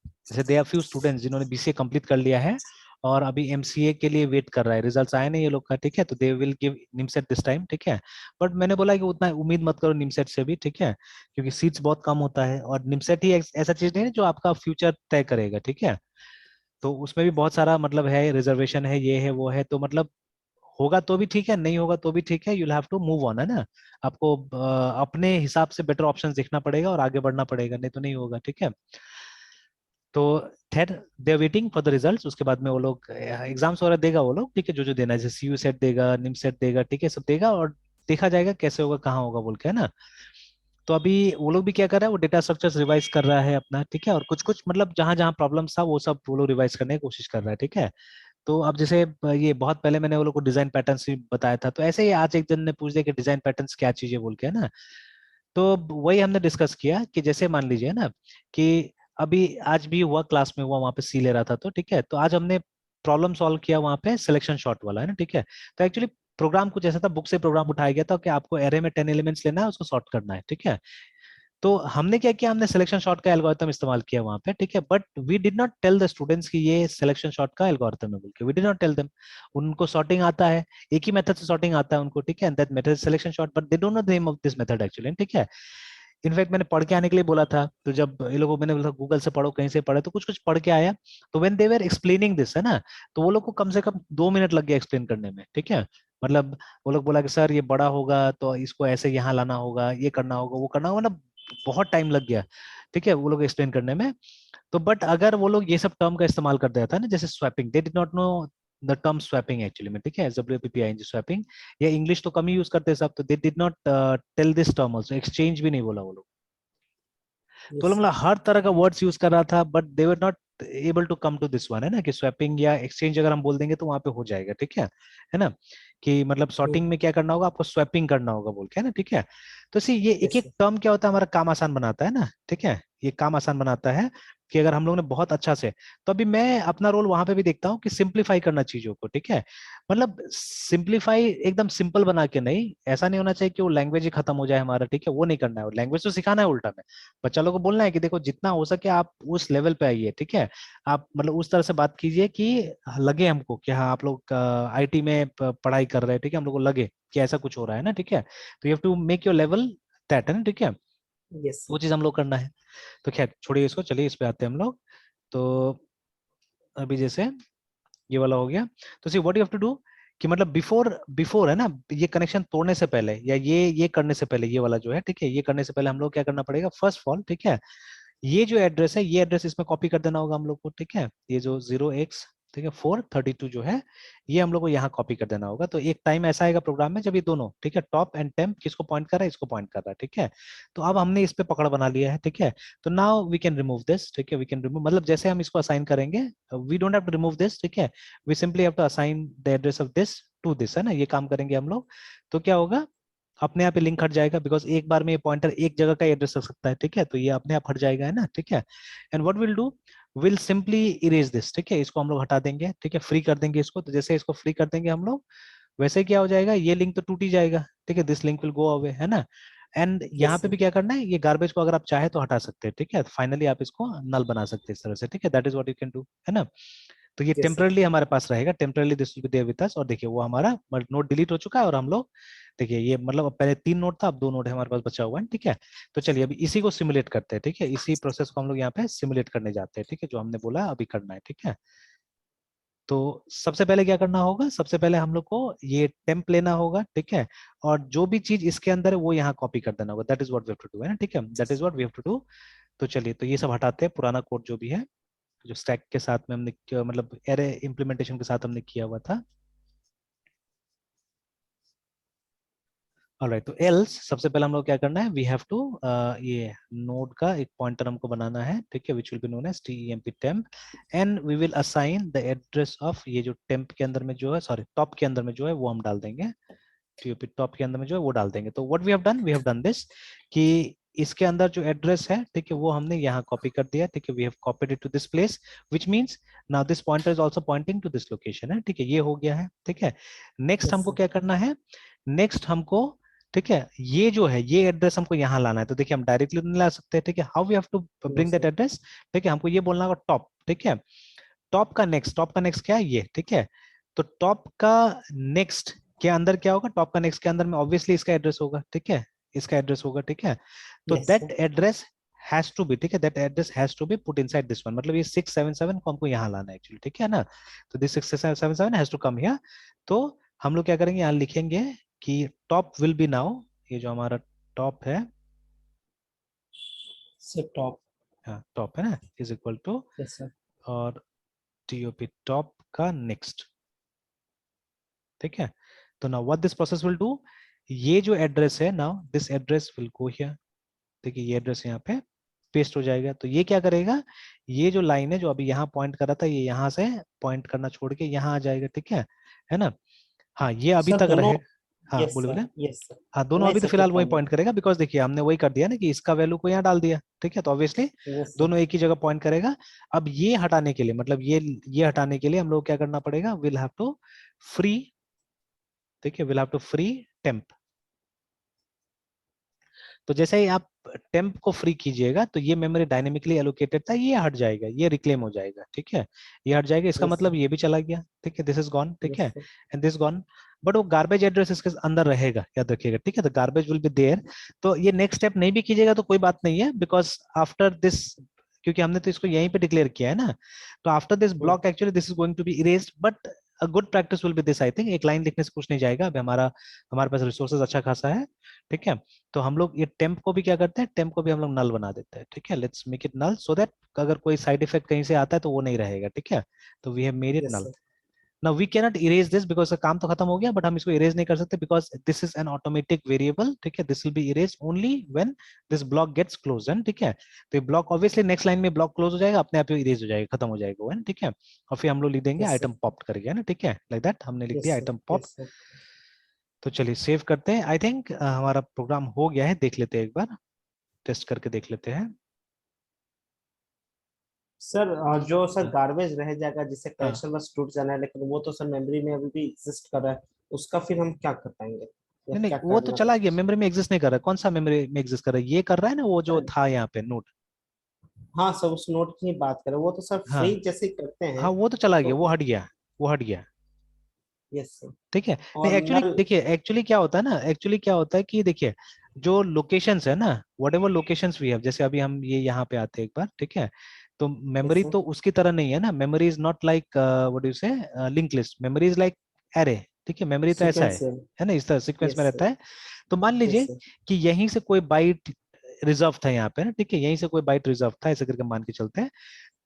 [SPEAKER 2] जैसे दे आर फ्यू स्टूडेंट्स जिन्होंने बीसीए कंप्लीट कर लिया है और अभी एमसीए के लिए वेट कर रहा है, रिजल्ट्स आए नहीं ये लोग का, ठीक है, तो they will give NIMCET this time, ठीक है। बट मैंने बोला कि उतना उम्मीद मत करो निमसेट से भी, ठीक है, क्योंकि सीट्स बहुत कम होता है, और निमसेट ही ऐसा चीज नहीं है जो आपका फ्यूचर तय करेगा, ठीक है। तो उसमें भी बहुत सारा मतलब है, रिजर्वेशन है, ये है वो है, तो मतलब होगा तो भी ठीक है, नहीं होगा तो भी ठीक है, you'll have to move on, है ना। आपको अपने हिसाब से बेटर ऑप्शन देखना पड़ेगा और आगे बढ़ना पड़ेगा, नहीं तो नहीं होगा, ठीक है। तो खैर दे वेटिंग फॉर द रिजल्ट्स। उसके बाद में वो लोग एग्जाम्स वगैरह देगा वो लोग, ठीक है, जो देना है, जैसे सीयू सेट देगा, निम सेट देगा, ठीक है, सब देगा, और देखा जाएगा कैसे होगा, कहाँ होगा बोल के, है ना। तो अभी वो लोग भी क्या कर रहा है, वो डेटा स्ट्रक्चर्स रिवाइज कर रहा है अपना, ठीक है, और कुछ कुछ मतलब जहां जहां प्रॉब्लम्स था वो सब वो लोग रिवाइज करने की कोशिश कर रहा है, ठीक है। तो अब जैसे ये बहुत पहले मैंने वो लोग को डिजाइन पैटर्न्स भी बताया था, तो ऐसे ही आज एक जन ने पूछ दिया कि डिजाइन पैटर्न्स क्या चीज है बोल के, है ना। तो वही हमने डिस्कस किया कि जैसे मान लीजिए ना कि अभी आज भी हुआ, क्लास में हुआ, वहां पे सी ले रहा था, तो ठीक है, तो आज हमने प्रॉब्लम सॉल्व किया वहां पे सिलेक्शन शॉट वाला, है ना, ठीक है। तो एक्चुअली प्रोग्राम कुछ ऐसा था, बुक से प्रोग्राम उठाया गया था कि आपको एरे में 10 एलिमेंट्स लेना है, उसको सॉर्ट करना है, ठीक है। तो हमने क्या किया, हमने सिलेक्शन शॉट का एल्गोरिथम इस्तेमाल किया वहां पे, ठीक है, but we did not tell the students कि ये सिलेक्शन शॉट का एल्गोरिथम है बोल के, we did not tell them. उनको सॉर्टिंग आता है, एक ही मेथड से सॉर्टिंग आता है उनको, ठीक है, that method selection shot, but they don't know the name of this method actually, ठीक है। इनफैक्ट मैंने पढ़ के आने के लिए बोला था, तो जब ये लोगों मैंने बोला गूगल से पढ़ो, कहीं से पढ़े, तो कुछ कुछ पढ़ के आया। तो when they were explaining this, है ना, तो वो लोग को कम से कम 2 मिनट लग गया एक्सप्लेन करने में, ठीक है। मतलब वो लोग बोला कि सर ये बड़ा होगा तो इसको ऐसे यहाँ लाना होगा, ये करना होगा, वो करना होगा, मतलब बहुत टाइम लग गया, ठीक है, वो लोग एक्सप्लेन करने में। तो बट अगर वो लोग ये सब टर्म का इस्तेमाल कर देता है ना, जैसे swapping, they did not know the term swapping actually में, ठीक है, WPPING स्वैपिंग, या इंग्लिश तो कम ही यूज करते हैं सब, तो they did not tell this term also, exchange भी नहीं बोला वो लोग। तो
[SPEAKER 1] यस
[SPEAKER 2] वो लोग
[SPEAKER 1] सर।
[SPEAKER 2] मतलब हर तरह का वर्ड्स यूज कर रहा था, but they were not able to come to this one, है ना, कि स्वैपिंग या एक्सचेंज अगर हम बोल देंगे तो वहां पे हो जाएगा, ठीक है ना, कि मतलब सॉर्टिंग में क्या करना होगा, आपको स्वैपिंग करना होगा बोल के, है ना, ठीक है। तो सी ये एक
[SPEAKER 1] यस
[SPEAKER 2] एक
[SPEAKER 1] सर।
[SPEAKER 2] टर्म क्या होता है, हमारा काम आसान बनाता है ना, ठीक है, ये काम आसान बनाता है कि अगर हम लोग ने बहुत अच्छा से, तो अभी मैं अपना रोल वहां पे भी देखता हूँ कि सिंप्लीफाई करना चीजों को, ठीक है, मतलब सिंप्लीफाई एकदम सिंपल बना के नहीं, ऐसा नहीं होना चाहिए कि वो लैंग्वेज ही खत्म हो जाए हमारा, ठीक है, वो नहीं करना है, लैंग्वेज तो सिखाना है उल्टा में, बच्चा लोग को बोलना है कि देखो जितना हो सके आप उस लेवल पे आइए, ठीक है, आप मतलब उस तरह से बात कीजिए कि लगे हमको कि हाँ आप लोग आईटी में पढ़ाई कर रहे हैं, ठीक है, हम लोग को लगे कि ऐसा कुछ हो रहा है ना, ठीक है, तो you have to make your level that, है ना, ठीक है,
[SPEAKER 1] यस
[SPEAKER 2] वो
[SPEAKER 1] सर।
[SPEAKER 2] चीज हम लोग करना है। तो खैर छोड़िए इसको, चलिए इस पे आते हैं हम लोग। तो अभी जैसे ये वाला हो गया, तो see what you have to do, कि मतलब बिफोर बिफोर है ना, ये कनेक्शन तोड़ने से पहले या ये करने से पहले, ये वाला जो है, ठीक है, ये करने से पहले हम लोग क्या करना पड़ेगा, फर्स्ट ऑफ ऑल, ठीक है, ये जो एड्रेस है, ये एड्रेस इसमें कॉपी कर देना होगा हम लोग को, ठीक है, ये जो 0x, ठीक है, 432 जो है, ये हम लोग को यहाँ कॉपी कर देना होगा। तो एक टाइम ऐसा आएगा प्रोग्राम में जब ये दोनों, ठीक है, टॉप एंड टेम्प किसको पॉइंट कर रहा है, इसको पॉइंट कर रहा है, ठीक है। तो अब हमने इस पे पकड़ बना लिया है, ठीक है। तो now we can remove this, ठीक है, वी कैन रिमूव, मतलब जैसे हम इसको असाइन करेंगे, we don't have to remove this, ठीक है, we simply have to assign the address of this to this, है ना, ये काम करेंगे हम लोग। तो क्या होगा, अपने आप लिंक हट जाएगा, बिकॉज एक बार में ये पॉइंटर एक जगह का एड्रेस रख सकता है, ठीक है, तो ये अपने आप हट जाएगा, है ना, ठीक है। And what will do, will simply erase this, ठीक है, इसको हम लोग हटा देंगे, ठीक है, फ्री कर देंगे इसको। तो जैसे इसको फ्री कर देंगे हम लोग, वैसे क्या हो जाएगा, ये लिंक तो टूट ही जाएगा, ठीक है, this link will go away, है ना। एंड यहाँ
[SPEAKER 1] यस
[SPEAKER 2] पे
[SPEAKER 1] सर।
[SPEAKER 2] भी क्या करना है, ये गार्बेज को अगर आप चाहे तो हटा सकते हैं, ठीक है, फाइनली आप इसको नल बना सकते हैं इस तरह से, ठीक है, that is what you can do, है ना। तो ये
[SPEAKER 1] यस सर।
[SPEAKER 2] टेम्परली हमारे पास रहेगा, temporarily this will be there with us. और देखिए वो हमारा नोट डिलीट हो चुका है, और हम लोग देखिए ये मतलब अब पहले 3 नोट था, अब 2 नोट है हमारे पास बचा हुआ है, ठीक है। तो चलिए अभी इसी को सिमुलेट करते हैं, ठीक है, इसी प्रोसेस को हम लोग यहाँ पे सिमुलेट करने जाते हैं, ठीक है, जो हमने बोला अभी करना है, ठीक है। तो सबसे पहले क्या करना होगा, सबसे पहले हम लोग को ये टेम्प लेना होगा, ठीक है, और जो भी चीज इसके अंदर है वो यहाँ कॉपी कर देना होगा, that is what we have to do, है ना, ठीक है, that is what we have to do. तो चलिए तो ये सब हटाते हैं, पुराना कोड जो भी है, जो स्टैक के साथ में हमने मतलब एरे इम्प्लीमेंटेशन के साथ हमने किया हुआ था। ऑलराइट, तो एल्स सबसे पहले हम लोग क्या करना है, वी हैव टू ये नोड का एक पॉइंटर हमको बनाना है, ठीक है, which will be known as temp temp, and we will assign the address of ये जो टेम्प के अंदर में जो है, सॉरी टॉप के अंदर में जो है वो हम डाल देंगे, top टॉप के अंदर में जो है वो डाल देंगे। तो what we have done this, कि इसके अंदर जो एड्रेस है, ठीक है, वो हमने यहाँ कॉपी कर दिया, ठीक है, we have copied it to this place, which means now this pointer is also pointing to this location, है, ठीक है, ये हो गया है, ठीक है। नेक्स्ट
[SPEAKER 1] यस
[SPEAKER 2] हमको
[SPEAKER 1] सर।
[SPEAKER 2] क्या करना है, नेक्स्ट हमको, ठीक है, ये जो है ये एड्रेस हमको यहाँ लाना है, तो देखिए हम डायरेक्टली नहीं ला सकते, ठीक है, how we have to
[SPEAKER 1] no
[SPEAKER 2] bring that
[SPEAKER 1] sir.
[SPEAKER 2] Address, ठीक है, हमको ये बोलना होगा टॉप, ठीक है, टॉप का नेक्स्ट क्या है, ये, ठीक है। तो टॉप का नेक्स्ट के अंदर क्या होगा, टॉप का नेक्स्ट के अंदर में ऑब्वियसली इसका एड्रेस होगा, ठीक है, इसका एड्रेस होगा, ठीक है। तो
[SPEAKER 1] yes
[SPEAKER 2] that
[SPEAKER 1] sir.
[SPEAKER 2] Address has to be, ठीक है, that address has to be put inside this one, मतलब ये 677 को हमको यहाँ लाना है एक्चुअली, ठीक है ना। तो this 677 has to come here. तो हम लोग क्या करेंगे, यहाँ लिखेंगे कि टॉप विल बी नाउ, ये जो हमारा टॉप है,
[SPEAKER 1] सर टॉप।
[SPEAKER 2] हाँ टॉप है ना, is equal to
[SPEAKER 1] yes sir.
[SPEAKER 2] और टॉप टॉप का नेक्स्ट, ठीक है। तो now what this process will do, ये जो एड्रेस है now this address will go here, देखिए ये एड्रेस यहाँ पे पेस्ट हो जाएगा। तो ये क्या करेगा, ये जो लाइन है जो अभी यहाँ पॉइंट कर रहा था, ये यहाँ से पॉइंट करना छोड़ के यहाँ आ जाएगा, ठीक है ना। हाँ ये अभी
[SPEAKER 1] सर
[SPEAKER 2] तक
[SPEAKER 1] दोनों।
[SPEAKER 2] रहे, हाँ
[SPEAKER 1] यस
[SPEAKER 2] बोले
[SPEAKER 1] सर,
[SPEAKER 2] बोले।
[SPEAKER 1] Yes sir.
[SPEAKER 2] हाँ दोनों
[SPEAKER 1] नहीं
[SPEAKER 2] अभी तो
[SPEAKER 1] सर,
[SPEAKER 2] फिलहाल
[SPEAKER 1] कुछ
[SPEAKER 2] वही
[SPEAKER 1] नहीं।
[SPEAKER 2] पॉइंट करेगा, बिकॉज देखिए हमने वही कर दिया ना कि इसका वैल्यू को यहाँ डाल दिया, ठीक है। तो ऑब्वियसली
[SPEAKER 1] यस सर।
[SPEAKER 2] दोनों एक ही जगह पॉइंट करेगा। अब ये हटाने के लिए, मतलब ये हटाने के लिए हम लोग क्या करना पड़ेगा, विल हैव टू फ्री, ठीक है, will have to free temp. तो जैसे ही आप टेम्प को फ्री कीजिएगा तो ये मेमोरी डायनेमिकली एलोकेटेड था, ये हट जाएगा, ये रिक्लेम हो जाएगा, ठीक है। ये हट जाएगा, इसका
[SPEAKER 1] यस
[SPEAKER 2] मतलब
[SPEAKER 1] सर।
[SPEAKER 2] ये भी चला गया, ठीक है, दिस इज गॉन, ठीक
[SPEAKER 1] यस
[SPEAKER 2] है,
[SPEAKER 1] sir.
[SPEAKER 2] And this gone. But वो गार्बेज एड्रेस इसके अंदर रहेगा, याद रखिएगा, ठीक है। तो गार्बेज विल बी देयर। तो ये नेक्स्ट स्टेप नहीं भी कीजिएगा तो कोई बात नहीं है, बिकॉज आफ्टर दिस, क्योंकि हमने तो इसको यहीं पे डिक्लेयर किया है ना, तो after this block actually this is going to be erased. But a good practice will be this, I think एक लाइन लिखने से कुछ नहीं जाएगा, अभी हमारे पास रिसोर्सेज अच्छा खासा है, ठीक है। तो हम लोग ये टेम्प को भी क्या करते हैं, टेम्प को भी हम लोग नल बना देते हैं, ठीक है। Let's make it null so that अगर कोई साइड इफेक्ट कहीं से आता है तो वो नहीं रहेगा, ठीक है। तो we have made it
[SPEAKER 1] yes
[SPEAKER 2] null.
[SPEAKER 1] Sir.
[SPEAKER 2] Now we cannot erase this because काम तो खत्म हो गया, बट हम इसको इरेज नहीं कर सकते because this is an automatic variable, ठीक है। This will be erase only when this block gets close, ठीक है। तो ये ब्लॉक ऑब्वियसली नेक्स्ट लाइन में ब्लॉक क्लोज हो जाएगा, अपने आप ही इरेज हो जाएगा, खत्म हो जाएगा वो, ठीक है। और फिर हम लोग लिख देंगे
[SPEAKER 1] यस
[SPEAKER 2] आइटम
[SPEAKER 1] सर।
[SPEAKER 2] पॉप्ड करके, है ना, ठीक है, लाइक दैट हमने लिख
[SPEAKER 1] यस
[SPEAKER 2] दिया
[SPEAKER 1] sir.
[SPEAKER 2] Item pop.
[SPEAKER 1] Yes sir.
[SPEAKER 2] तो चलिए सेव करते हैं, आई थिंक हमारा प्रोग्राम हो गया है, देख लेते हैं एक बार, टेस्ट करके देख लेते हैं।
[SPEAKER 1] सर जो सर
[SPEAKER 2] हाँ
[SPEAKER 1] गार्बेज रह जाएगा जिससे
[SPEAKER 2] हाँ।
[SPEAKER 1] कनेक्शन बस टूट जाना है, लेकिन वो तो सर मेमोरी में अभी भी एग्जिस्ट कर रहा है, उसका फिर हम क्या कर पाएंगे या
[SPEAKER 2] नहीं नहीं
[SPEAKER 1] क्या
[SPEAKER 2] वो तो
[SPEAKER 1] करना
[SPEAKER 2] चला गया,
[SPEAKER 1] पड़ेगा?
[SPEAKER 2] मेमोरी में एग्जिस्ट नहीं कर रहा है। कौन सा मेमोरी में एग्जिस्ट कर रहा है, ये कर रहा है ना वो जो
[SPEAKER 1] सर
[SPEAKER 2] था यहाँ पे नोट।
[SPEAKER 1] हाँ सर, उस नोट की ही बात करें, वो तो सर
[SPEAKER 2] हाँ
[SPEAKER 1] फ्री जैसे ही करते
[SPEAKER 2] हाँ
[SPEAKER 1] हैं
[SPEAKER 2] वो तो चला गया,
[SPEAKER 1] तो।
[SPEAKER 2] वो हट गया, वो हट गया,
[SPEAKER 1] यस सर।
[SPEAKER 2] ठीक है। नहीं
[SPEAKER 1] और
[SPEAKER 2] एक्चुअली
[SPEAKER 1] नल।
[SPEAKER 2] देखिए, एक्चुअली क्या होता है ना, एक्चुअली क्या होता है कि देखिए जो लोकेशंस है ना, whatever locations we have, जैसे अभी हम ये यहाँ पे आते हैं एक बार, ठीक है। तो
[SPEAKER 1] यस
[SPEAKER 2] मेमोरी
[SPEAKER 1] सर।
[SPEAKER 2] तो उसकी तरह नहीं है ना, memory is not like what do you say link list, memory is like array, ठीक है। मेमोरी तो ऐसा
[SPEAKER 1] सीक्वेंशियल।
[SPEAKER 2] है ना, इस तरह सीक्वेंस में
[SPEAKER 1] यस
[SPEAKER 2] रहता
[SPEAKER 1] सर।
[SPEAKER 2] है। तो मान
[SPEAKER 1] यस
[SPEAKER 2] लीजिए
[SPEAKER 1] सर।
[SPEAKER 2] कि यहीं से कोई बाइट रिजर्व था यहाँ पे ना, ठीक है, यहीं से कोई बाइट रिजर्व था, ऐसे करके मान के चलते हैं।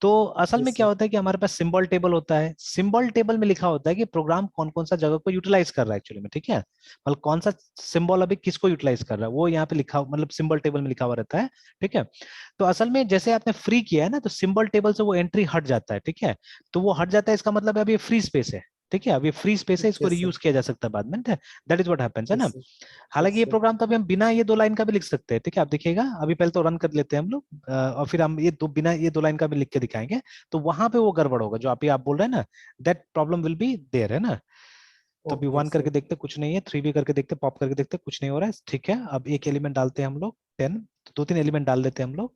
[SPEAKER 2] तो असल में
[SPEAKER 1] यस
[SPEAKER 2] क्या
[SPEAKER 1] सर।
[SPEAKER 2] होता है कि हमारे पास सिंबल टेबल होता है, सिंबल टेबल में लिखा होता है कि प्रोग्राम कौन कौन सा जगह को यूटिलाइज कर रहा है एक्चुअली में, ठीक है। मतलब कौन सा सिंबल अभी किसको यूटिलाइज कर रहा है वो यहाँ पे लिखा, मतलब सिंबल टेबल में लिखा हुआ रहता है, ठीक है। तो असल में जैसे आपने फ्री किया है ना, तो सिंबल टेबल से वो एंट्री हट जाता है, ठीक है। तो वो हट जाता है, इसका मतलब अभी फ्री स्पेस है, ठीक है, अभी फ्री स्पेस है, इसको
[SPEAKER 1] यस सर।
[SPEAKER 2] रीयूज किया जा सकता है बाद में, दैट इज व्हाट हैपेंस, है
[SPEAKER 1] यस
[SPEAKER 2] ना।
[SPEAKER 1] सर।
[SPEAKER 2] हालांकि
[SPEAKER 1] यस
[SPEAKER 2] ये
[SPEAKER 1] सर।
[SPEAKER 2] प्रोग्राम तो अभी हम बिना ये दो लाइन का भी लिख सकते हैं, ठीक है। आप देखिएगा अभी पहले तो रन कर लेते हैं हम लोग, और फिर हम ये दो बिना ये दो लाइन का भी लिख के दिखाएंगे। तो वहां पे वो गड़बड़ होगा जो आप बोल रहे हैं ना, that problem will be there, है ना। तो अभी
[SPEAKER 1] ओके
[SPEAKER 2] वन करके
[SPEAKER 1] सर।
[SPEAKER 2] देखते कुछ नहीं है, थ्री भी करके देखते, पॉप करके देखते कुछ नहीं हो रहा है, ठीक है। अब एक एलिमेंट डालते हैं हम लोग 10, तो दो तीन एलिमेंट डाल देते हैं हम लोग।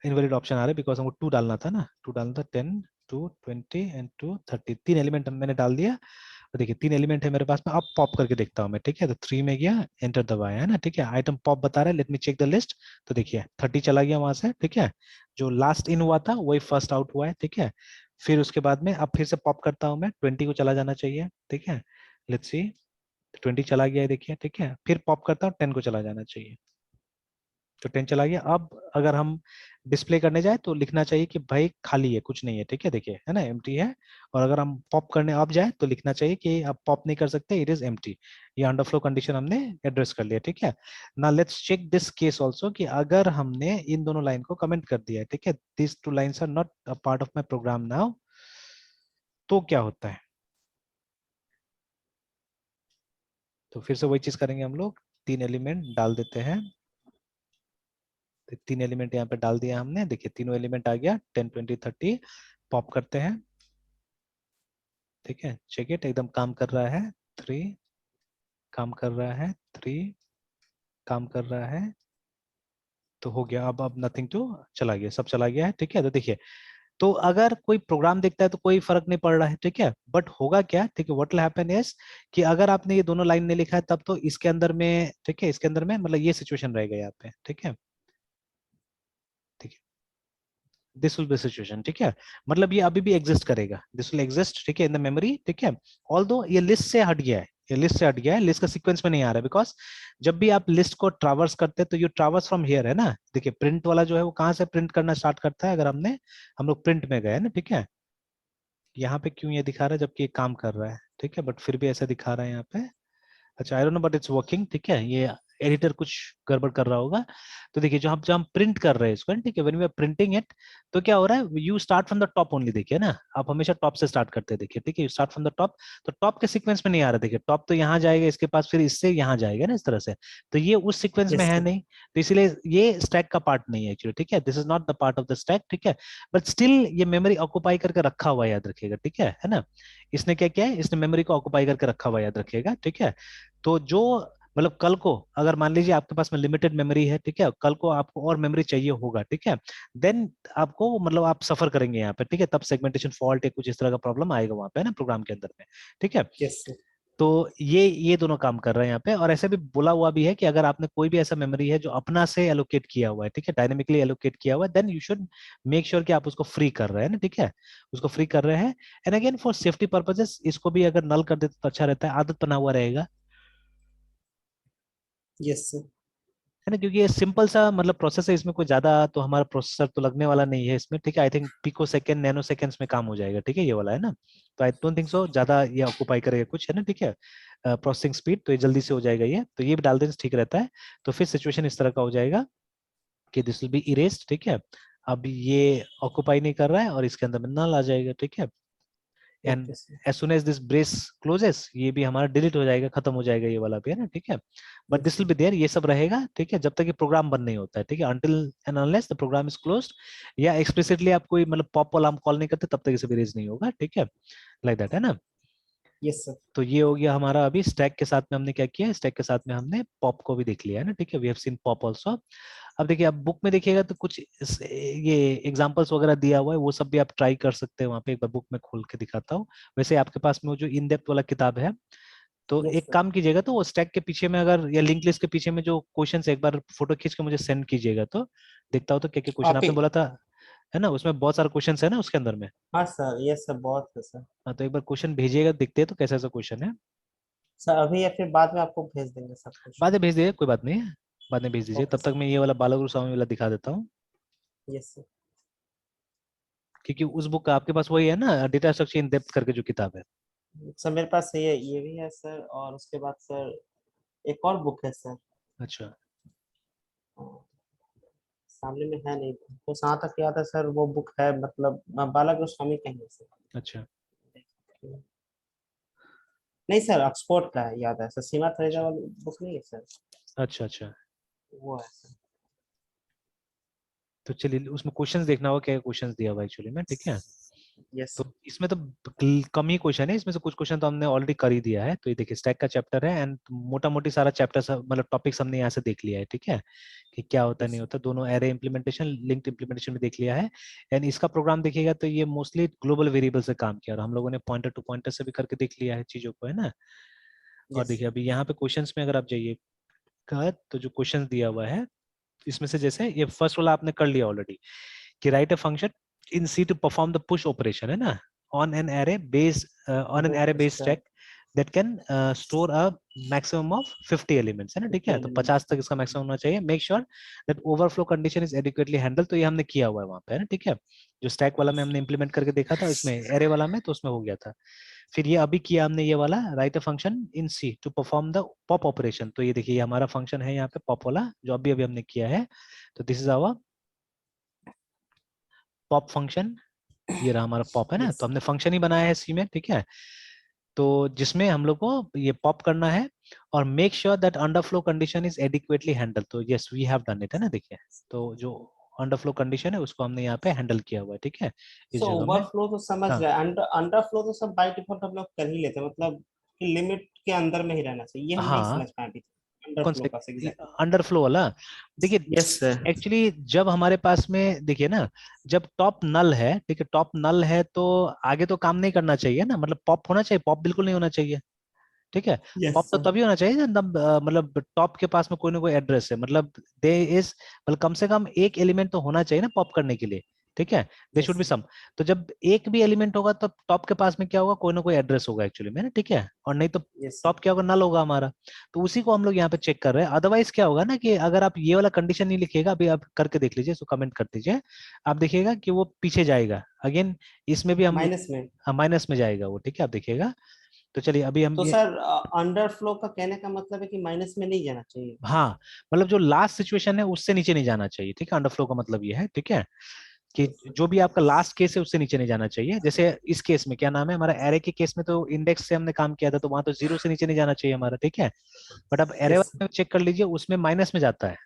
[SPEAKER 2] इनवैलिड ऑप्शन आ रहा है बिकॉज हमको 2 डालना था ना, 2 डालना था, 10 2 20 एंड 2 30, तीन एलिमेंट मैंने डाल दिया। तो देखिए 3 एलिमेंट है मेरे पास में, अब पॉप करके देखता हूँ मैं, ठीक है। तो 3 में गया, एंटर दबाया, है ना, ठीक है। आइटम पॉप बता रहा है, let me check the list. तो देखिए 30 चला गया वहां से, ठीक है। जो लास्ट इन हुआ था वही फर्स्ट आउट हुआ है, ठीक है। फिर उसके बाद में अब फिर से पॉप करता हूँ मैं, 20 को चला जाना चाहिए, ठीक है। लेट्स सी, 20 चला गया है, देखिए, ठीक है। फिर पॉप करता हूँ, 10 को चला जाना चाहिए, तो 10 चला गया। अब अगर हम डिस्प्ले करने जाए तो लिखना चाहिए कि भाई खाली है, कुछ नहीं है, ठीक है, देखिए, है ना, एम्प्टी है। और अगर हम पॉप करने अब जाए तो लिखना चाहिए कि आप पॉप नहीं कर सकते, इट इज एम्प्टी। ये अंडरफ्लो कंडीशन हमने एड्रेस कर लिया, ठीक है। ना let's check this case also कि अगर हमने इन दोनों लाइन को कमेंट कर दिया है, ठीक है, this two lines are not a part of my program now, तो क्या होता है। तो फिर से वही चीज करेंगे हम लोग, तीन एलिमेंट डाल देते हैं। तो तीन एलिमेंट यहाँ पे डाल दिया हमने, देखिए तीनों एलिमेंट आ गया, 10 20 30। पॉप करते हैं, ठीक है, चेक इट, एकदम काम कर रहा है। 3 काम कर रहा है, 3 काम कर रहा है। तो हो गया, अब नथिंग टू, चला गया, सब चला गया है, ठीक है। तो देखिए, तो अगर कोई प्रोग्राम देखता है तो कोई फर्क नहीं पड़ रहा है, ठीक है। बट होगा क्या, ठीक है, व्हाट विल हैपन इज कि अगर आपने ये दोनों लाइन नहीं लिखा है तब तो इसके अंदर में, ठीक है, इसके अंदर में मतलब ये सिचुएशन रहेगा यहाँ पे, ठीक है, ठीक है, दिस विल बी सिचुएशन, ठीक है। मतलब ये अभी भी एग्जिस्ट करेगा, दिस विल एग्जिस्ट, ठीक है, इन द मेमोरी, ठीक है। ऑल्दो ये लिस्ट से हट गया है, ये लिस्ट से हट गया है, लिस्ट का सीक्वेंस में नहीं आ रहा है, बिकॉज जब भी आप लिस्ट को ट्रावर्स करते हैं तो यू ट्रावर्स फ्रॉम हियर है ना। देखिए प्रिंट वाला जो है वो कहाँ से प्रिंट करना स्टार्ट करता है, अगर हम लोग प्रिंट में गए ना, ठीक है। यहाँ पे क्यों ये दिखा रहा है जबकि ये काम कर रहा है, ठीक है, बट फिर भी ऐसा दिखा रहा है यहाँ पे। अच्छा, I don't know but it's working, ठीक है। ये एडिटर कुछ गड़बड़ कर रहा होगा। तो देखिए जब हम प्रिंट कर रहे हैं इसको, ठीक है, when we are printing it, तो क्या हो रहा है, you start from the top only, देखिए ना, आप हमेशा टॉप से स्टार्ट करते हैं, देखिए, ठीक है, you start from the top. तो टॉप के सीक्वेंस में नहीं आ रहा, देखिए टॉप तो यहाँ जाएगा इसके पास, फिर इससे यहाँ जाएगा ना, इस तरह से। तो ये उस सीक्वेंस में
[SPEAKER 1] यस
[SPEAKER 2] है
[SPEAKER 1] सर।
[SPEAKER 2] नहीं, तो इसीलिए ये स्टैक का पार्ट नहीं है एक्चुअली, ठीक है, this is not the part of the stack, ठीक है। बट स्टिल ये मेमोरी ऑक्युपाई करके रखा हुआ याद रखिएगा, ठीक है ना। इसने क्या किया है, इसने मेमोरी को ऑक्युपाई करके रखा हुआ याद रखिएगा, ठीक है। तो जो मतलब कल को अगर मान लीजिए आपके पास में लिमिटेड मेमोरी है, ठीक है, कल को आपको और मेमोरी चाहिए होगा, ठीक है, देन आपको मतलब आप सफर करेंगे यहाँ पे, ठीक है, तब सेगमेंटेशन फॉल्ट या कुछ इस तरह का प्रॉब्लम आएगा वहां पे ना प्रोग्राम के अंदर में, ठीक है।
[SPEAKER 1] Yes sir.
[SPEAKER 2] तो ये दोनों काम कर रहे हैं यहाँ पे। और ऐसे भी बोला हुआ भी है कि अगर आपने कोई भी ऐसा मेमोरी है जो अपना से एलोकेट किया हुआ है, ठीक है, डायनेमिकली एलोकेट किया हुआ है, then you should make sure कि आप उसको फ्री कर रहे हैं ना, ठीक है, उसको फ्री कर रहे हैं। And again for safety purposes इसको भी अगर नल कर देते तो अच्छा रहता है, आदत बना हुआ रहेगा,
[SPEAKER 1] यस सर।
[SPEAKER 2] है ना, क्योंकि ये सिंपल सा मतलब प्रोसेस है, इसमें कोई ज्यादा तो हमारा प्रोसेसर तो लगने वाला नहीं है इसमें, ठीक है। I think pico second nano seconds में काम हो जाएगा, ठीक है, ये वाला है ना। तो आई डोंट थिंक सो ज्यादा ये ऑक्युपाई करेगा कुछ, है ना, ठीक है। प्रोसेसिंग स्पीड तो ये जल्दी से हो जाएगा ये, तो ये भी डाल देना ठीक रहता है। तो फिर सिचुएशन इस तरह का हो जाएगा कि दिस विल बी इरेज्ड, ठीक है। अब ये ऑक्युपाई नहीं कर रहा है और इसके अंदर में नल आ जाएगा, ठीक है। And
[SPEAKER 1] okay sir.
[SPEAKER 2] As soon as this brace closes, ये भी हमारा डिलीट हो जाएगा, खत्म हो जाएगा ये वाला भी, है ना, ठीक है। But
[SPEAKER 1] yes
[SPEAKER 2] this will
[SPEAKER 1] sir.
[SPEAKER 2] Be there, ये सब रहेगा, ठीक है, जब तक ये प्रोग्राम बंद नहीं होता है, ठीक है, until and unless the program is closed, या एक्सप्लिसिटली आप कोई मतलब पॉप वाला हम कॉल नहीं करते तब तक इसे भी रेज नहीं होगा, ठीक है, लाइक दैट, है ना।
[SPEAKER 1] Yes sir.
[SPEAKER 2] तो ये हो गया हमारा। अभी स्टैक के साथ में हमने क्या किया, स्टैक के साथ में हमने पॉप को भी देख लिया है ना, ठीक है, we have seen pop also. अब देखिए आप बुक में देखिएगा तो कुछ ये एग्जांपल्स वगैरह दिया हुआ है, वो सब भी आप ट्राई कर सकते हैं वहाँ पे, एक बार बुक में खोल के दिखाता हूँ। वैसे आपके पास में वो जो इन डेप्थ वाला किताब है, तो
[SPEAKER 1] यस
[SPEAKER 2] एक
[SPEAKER 1] सर।
[SPEAKER 2] काम कीजिएगा, तो वो स्टैक के पीछे में अगर या लिंक लिस्ट के पीछे में जो क्वेश्चन एक बार फोटो खींच के मुझे सेंड कीजिएगा, तो देखता हो तो क्या क्या क्वेश्चन
[SPEAKER 1] आप ही।
[SPEAKER 2] आपने बोला था, है ना, उसमें बहुत सारे क्वेश्चन है ना उसके अंदर में।
[SPEAKER 1] हाँ सर, यस सर, बहुत है सर।
[SPEAKER 2] हाँ, तो एक बार क्वेश्चन भेजिएगा, देखते हैं तो कैसा ऐसा क्वेश्चन है।
[SPEAKER 1] सर अभी या फिर बाद में आपको भेज देंगे सब कुछ।
[SPEAKER 2] बाद में भेज दीजिए, कोई बात नहीं है, बाद में भेज दीजिए।
[SPEAKER 1] ओके
[SPEAKER 2] तब तक
[SPEAKER 1] सर।
[SPEAKER 2] मैं ये वाला बालागुरु स्वामी वाला दिखा देता हूँ,
[SPEAKER 1] यस सर।
[SPEAKER 2] क्योंकि उस बुक का आपके पास वही है ना, डेटा स्ट्रक्चर इन डेप्थ करके जो किताब है।
[SPEAKER 1] सर मेरे पास ये भी है सर, और उसके बाद सर एक और बुक है सर।
[SPEAKER 2] अच्छा,
[SPEAKER 1] हाँ, सामने में है नहीं, तो जहाँ तक याद है सर वो बुक है, मतलब बाला गोस्वामी का ही है सर।
[SPEAKER 2] अच्छा,
[SPEAKER 1] नहीं सर, ऑक्सफोर्ड का है, याद है सर, सीमा थ्रेजा
[SPEAKER 2] अच्छा,
[SPEAKER 1] वाली बुक नहीं है सर।
[SPEAKER 2] अच्छा, अच्छा।
[SPEAKER 1] वो है सर।
[SPEAKER 2] तो चलिए उसमें क्वेश्चंस देखना होगा, क्या क्वेश्चंस दिया हुआ एक्चुअली में, ठीक है।
[SPEAKER 1] यस
[SPEAKER 2] तो
[SPEAKER 1] सर।
[SPEAKER 2] इसमें तो कम ही क्वेश्चन है, इसमें से कुछ क्वेश्चन तो हमने ऑलरेडी कर ही दिया है। तो ये देखिए स्टैक का चैप्टर है, एंड मोटा मोटी सारा चैप्टर मतलब टॉपिक्स हमने यहाँ से देख लिया है, ठीक है, कि क्या होता है नहीं
[SPEAKER 1] यस
[SPEAKER 2] होता। दोनों एरे इंप्लीमेंटेशन, लिंक्ड इंप्लीमेंटेशन में देख लिया है। एंड इसका प्रोग्राम देखिएगा तो ये मोस्टली ग्लोबल वेरिएबल से काम किया, और हम लोगों ने पॉइंटर टू पॉइंटर से भी करके देख लिया है चीजों को, है ना। और
[SPEAKER 1] यस
[SPEAKER 2] देखिए अभी यहाँ पे क्वेश्चंस में अगर आप जाइएगा तो जो क्वेश्चन दिया हुआ है इसमें से, जैसे ये फर्स्ट वाला आपने कर लिया ऑलरेडी, कि write a function in C to perform the push operation, है ना, on an array based on an array based
[SPEAKER 1] sir.
[SPEAKER 2] stack that can store a maximum of 50 elements, है ना, ठीक है। तो 50 तक इसका मैक्सिमम होना चाहिए। Make sure that overflow condition is adequately handle, तो ये हमने किया हुआ है वहां पे, है ना, ठीक है। जो स्टैक वाला में हमने इंप्लीमेंट करके देखा था, इसमें एरे वाला में तो उसमें हो गया था। फिर ये अभी किया हमने ये वाला, write a function in C to perform the pop operation. तो ये देखिए ये हमारा फंक्शन है यहाँ पे पॉप वाला, जो अभी अभी हमने किया है। तो this is our pop function, ये रहा हमारा पॉप, है ना।
[SPEAKER 1] यस
[SPEAKER 2] तो हमने फंक्शन ही बनाया है सी में, ठीक है। तो जिसमें हम लोग को ये पॉप करना है, और make sure that underflow condition is adequately handle. तो yes we have done it, है ना, देखिए। तो जो अंडरफ्लो कंडीशन है उसको हमने यहाँ पे हैंडल किया हुआ है, ठीक है, इस
[SPEAKER 1] सो
[SPEAKER 2] जगह में।
[SPEAKER 1] ओवरफ्लो तो समझ
[SPEAKER 2] हाँ,
[SPEAKER 1] गए, अंडरफ्लो तो सब बाय डिफॉल्ट हम लोग कर ही लेते हैं, मतलब कि लिमिट के अंदर में ही रहना चाहिए, ये हम नहीं
[SPEAKER 2] हाँ,
[SPEAKER 1] समझ पाए अभी
[SPEAKER 2] कौन
[SPEAKER 1] अंडरफ्लो
[SPEAKER 2] सा
[SPEAKER 1] का एग्जैक्टली।
[SPEAKER 2] अंडरफ्लो वाला। देखिए
[SPEAKER 1] यस सर।
[SPEAKER 2] एक्चुअली जब हमारे पास में देखिए ना, जब टॉप नल है, ठीक है, टॉप नल है तो आगे तो काम नहीं करना चाहिए ना, मतलब पॉप होना चाहिए, पॉप बिल्कुल नहीं होना चाहिए, ठीक है।
[SPEAKER 1] यस
[SPEAKER 2] पॉप तो
[SPEAKER 1] सर।
[SPEAKER 2] तभी होना चाहिए जब मतलब टॉप के पास में कोई ना कोई एड्रेस है, मतलब दे इज, मतलब कम से कम एक एलिमेंट तो होना चाहिए ना पॉप करने के लिए। ठीक है, दे शुड बी
[SPEAKER 1] yes,
[SPEAKER 2] सम। तो जब एक भी एलिमेंट होगा तो टॉप के पास में क्या होगा, कोई ना कोई एड्रेस होगा एक्चुअली में ना, ठीक है, और नहीं तो
[SPEAKER 1] yes, sir.
[SPEAKER 2] टॉप क्या होगा, नल होगा हमारा। तो उसी को हम लोग यहाँ पे चेक कर रहे हैं। अदरवाइज क्या होगा ना कि अगर आप ये वाला कंडीशन नहीं लिखिएगा, अभी आप करके देख लीजिए, इसको कमेंट कर दीजिए, आप देखिएगा कि वो पीछे जाएगा अगेन। इसमें भी हम
[SPEAKER 1] माइनस में।
[SPEAKER 2] माइनस में जाएगा वो, ठीक है, आप देखिएगा। तो चलिए अभी हम
[SPEAKER 1] तो
[SPEAKER 2] ये,
[SPEAKER 1] सर अंडर फ्लो का कहने का मतलब है कि माइनस में नहीं जाना चाहिए।
[SPEAKER 2] हाँ, मतलब जो लास्ट सिचुएशन है उससे नीचे नहीं जाना चाहिए, ठीक है, अंडरफ्लो का मतलब ये है, ठीक है, कि
[SPEAKER 1] Yes, sir.
[SPEAKER 2] जो भी आपका लास्ट केस है उससे नीचे नहीं जाना चाहिए। जैसे इस केस में क्या नाम है, हमारा एरे के केस में तो इंडेक्स से हमने काम किया था, तो वहां तो जीरो से नीचे नहीं जाना चाहिए हमारा, ठीक है। बट अब एरे
[SPEAKER 1] Yes, sir.
[SPEAKER 2] वाले में चेक कर लीजिए, उसमें माइनस में जाता है,